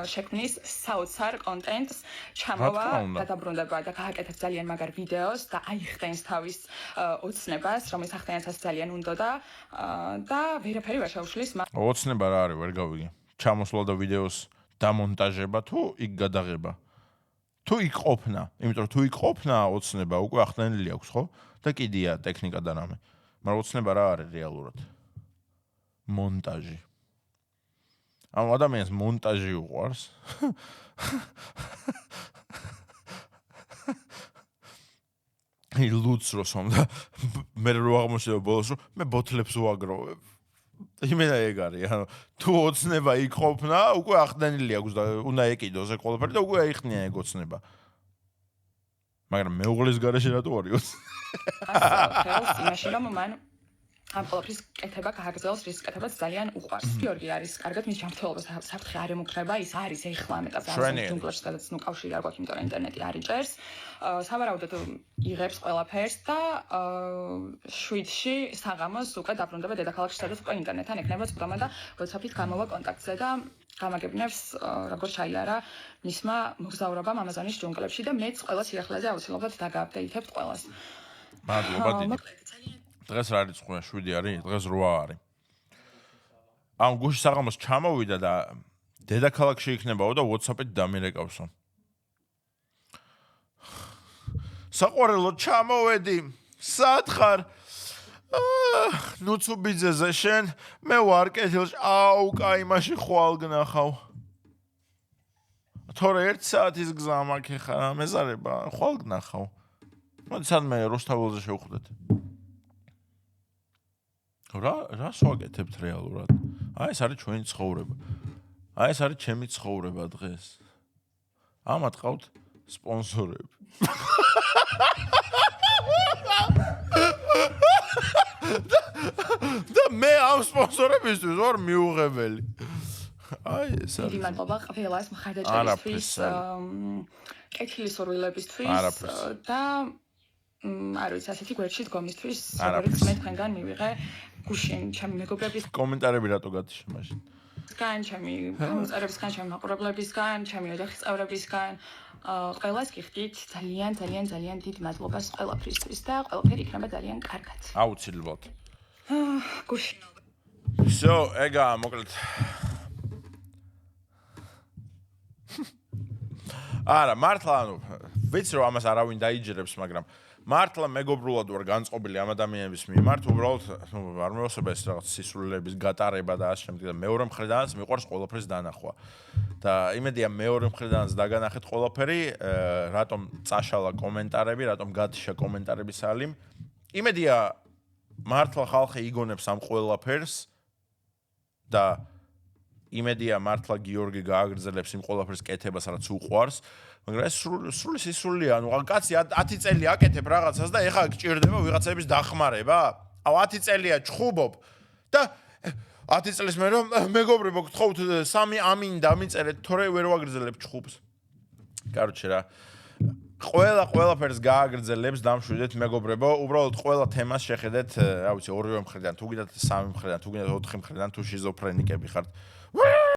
შექმნის საოცარ კონტენტს ჩამოვა გადაბრუნდება და გააკეთებს ძალიან მაგარ ვიდეოს და აიხდენს თავის ოცნებას, რომელიც ახდენაცაც ძალიან უნდოდა და ვერაფერი ვერ შეუშლის მას. ოცნება რა არის, ვერ გავიგე. ჩამოსვლა და ვიდეოს დამონტაჟება თუ იქ გადაღება? თუ იქ ყოფნა, იმიტომ რომ თუ იქ ყოფნა ოცნება უკვე ახდენილი აქვს, ხო? და კიდია ტექნიკა და რამე. მაგრამ ოცნება რა არის რეალურად? მონტაჟი. ამ ადამიანს მონტაჟი უყვარს. ლუც როსომ და მე რო აღმოჩნდება ბოლოს რომ მე ბოთლებს ვაგროვებ. იმენა ეგ არის, ანუ თუ ოცნება იქ ყოფნა, უკვე ახდენილი აქვს და უნდა ეკიდოს ეგ ყველაფერი და უკვე აიხნია ეგ ოცნება. მაგრამ მეუღლის გარეშე რატო არის? ხელს იმაში რომ მან ამ ყველაფრის კეთება გააგრძელოს, რის კეთებაც ძალიან უყვარს. გიორგი არის კარგად მის ჯანმრთელობას საფრთხე არ ემუქრება, ის არის ეხლა ამ ეტაპზე ჯუნგლში, სადაც ნუ კავშირი არ გვაქვს, იმიტომ რომ ინტერნეტი არ იჭერს. სავარაუდოდ იღებს ყველაფერს და 7-ში საღამოს უკვე დაბრუნდება დედაქალაქში, სადაც უკვე ინტერნეტთან ეკნება წვრთნა და WhatsApp-ით გამოვა კონტაქტზე და გამაგებნებს როგორ ჩაიარა მისმა მოგზაურობამ ამაზონის ჯუნგლებში და მეც ყველა სიახლეზე აუცილებლად დაგააპდეითებთ ყველას. მადლობა დიდი. დღეს რა არის 7 არის, დღეს 8 არის. ამ გუშინ საღამოს ჩამოვიდა და დედაქალაქში იქნებაო და WhatsApp-ით დამირეკავსო. საყვარელო ჩამოვედი. სათხარ? ნუცუბიძეზე შენ, მე ვარ კეთილში. აუ, კაი, მაშინ ხვალ გნახავ. თორე 1 საათის გზა მაქვს ხა, მეზარება, ხვალ გნახავ. მოდი სადმე როსტაველზე შევხვდეთ. რა სვაგეთებთ რეალურად? აი ეს არის ჩვენი ცხოვრება. აი ეს არის ჩემი ცხოვრება დღეს. ამათ ყავთ სპონსორები. და მე ამ სპონსორებისთვის ვარ მიუღებელი. აი ეს არის. დიდი მადლობა ყველას მხარდაჭერისთვის, კეთილი სურვილებისთვის და არ ვიცი, ასეთი გვერდში დგომისთვის, როგორც მე თქვენგან მივიღე გუშინ ჩემი მეგობრების კომენტარები რატო გათიშე მაშინ? ჩემი კომენტარებისგან, ჩემი მაყურებლებისგან, ჩემი ოჯახის წევრებისგან, ყველას გიხდით ძალიან დიდ მადლობას ყველაფრისთვის და ყველაფერი იქნება ძალიან კარგად. აუცილებლად. გუშინ. So, ეგა მოკლედ. არა, მართლა ანუ ვიცი რომ ამას არავინ დაიჯერებს, მაგრამ მართლა მეგობრულად ვარ განწყობილი ამ ადამიანების მიმართ, უბრალოდ არ მევასება ეს რაღაც სისულელების გატარება და ასე შემდეგ და მეორე მხრიდანაც მიყვარს ყველაფრის დანახვა. და იმედია მეორე მხრიდანაც დაგანახეთ ყველაფერი, რატომ წაშალა კომენტარები, რატომ გათიშა კომენტარების ალიმ. იმედია მართლა ხალხი იგონებს ამ ყველაფერს და იმედია მართლა გიორგი გააგრძელებს იმ ყველაფრის კეთებას, რაც უყვარს. მაგრამ ეს სრული სისულია, ანუ კაცი 10 წელი აკეთებ რაღაცას და ეხლა გჭირდება ვიღაცების დახმარება? აუ 10 წელია ჩხუბობ და 10 წელს მე რომ მეგობრებო გთხოვთ 3 ამინი დამიწერეთ, თორე ვერ ვაგრძელებ ჩხუბს. კაროჩე რა. ყველაფერს გააგრძელებს დამშვიდეთ მეგობრებო, უბრალოდ ყველა თემას შეხედეთ, რა ვიცი, ორივე მხრიდან, თუ გინდათ 3 მხრიდან, თუ გინდათ 4 მხრიდან, თუ შიზოფრენიკები ხართ.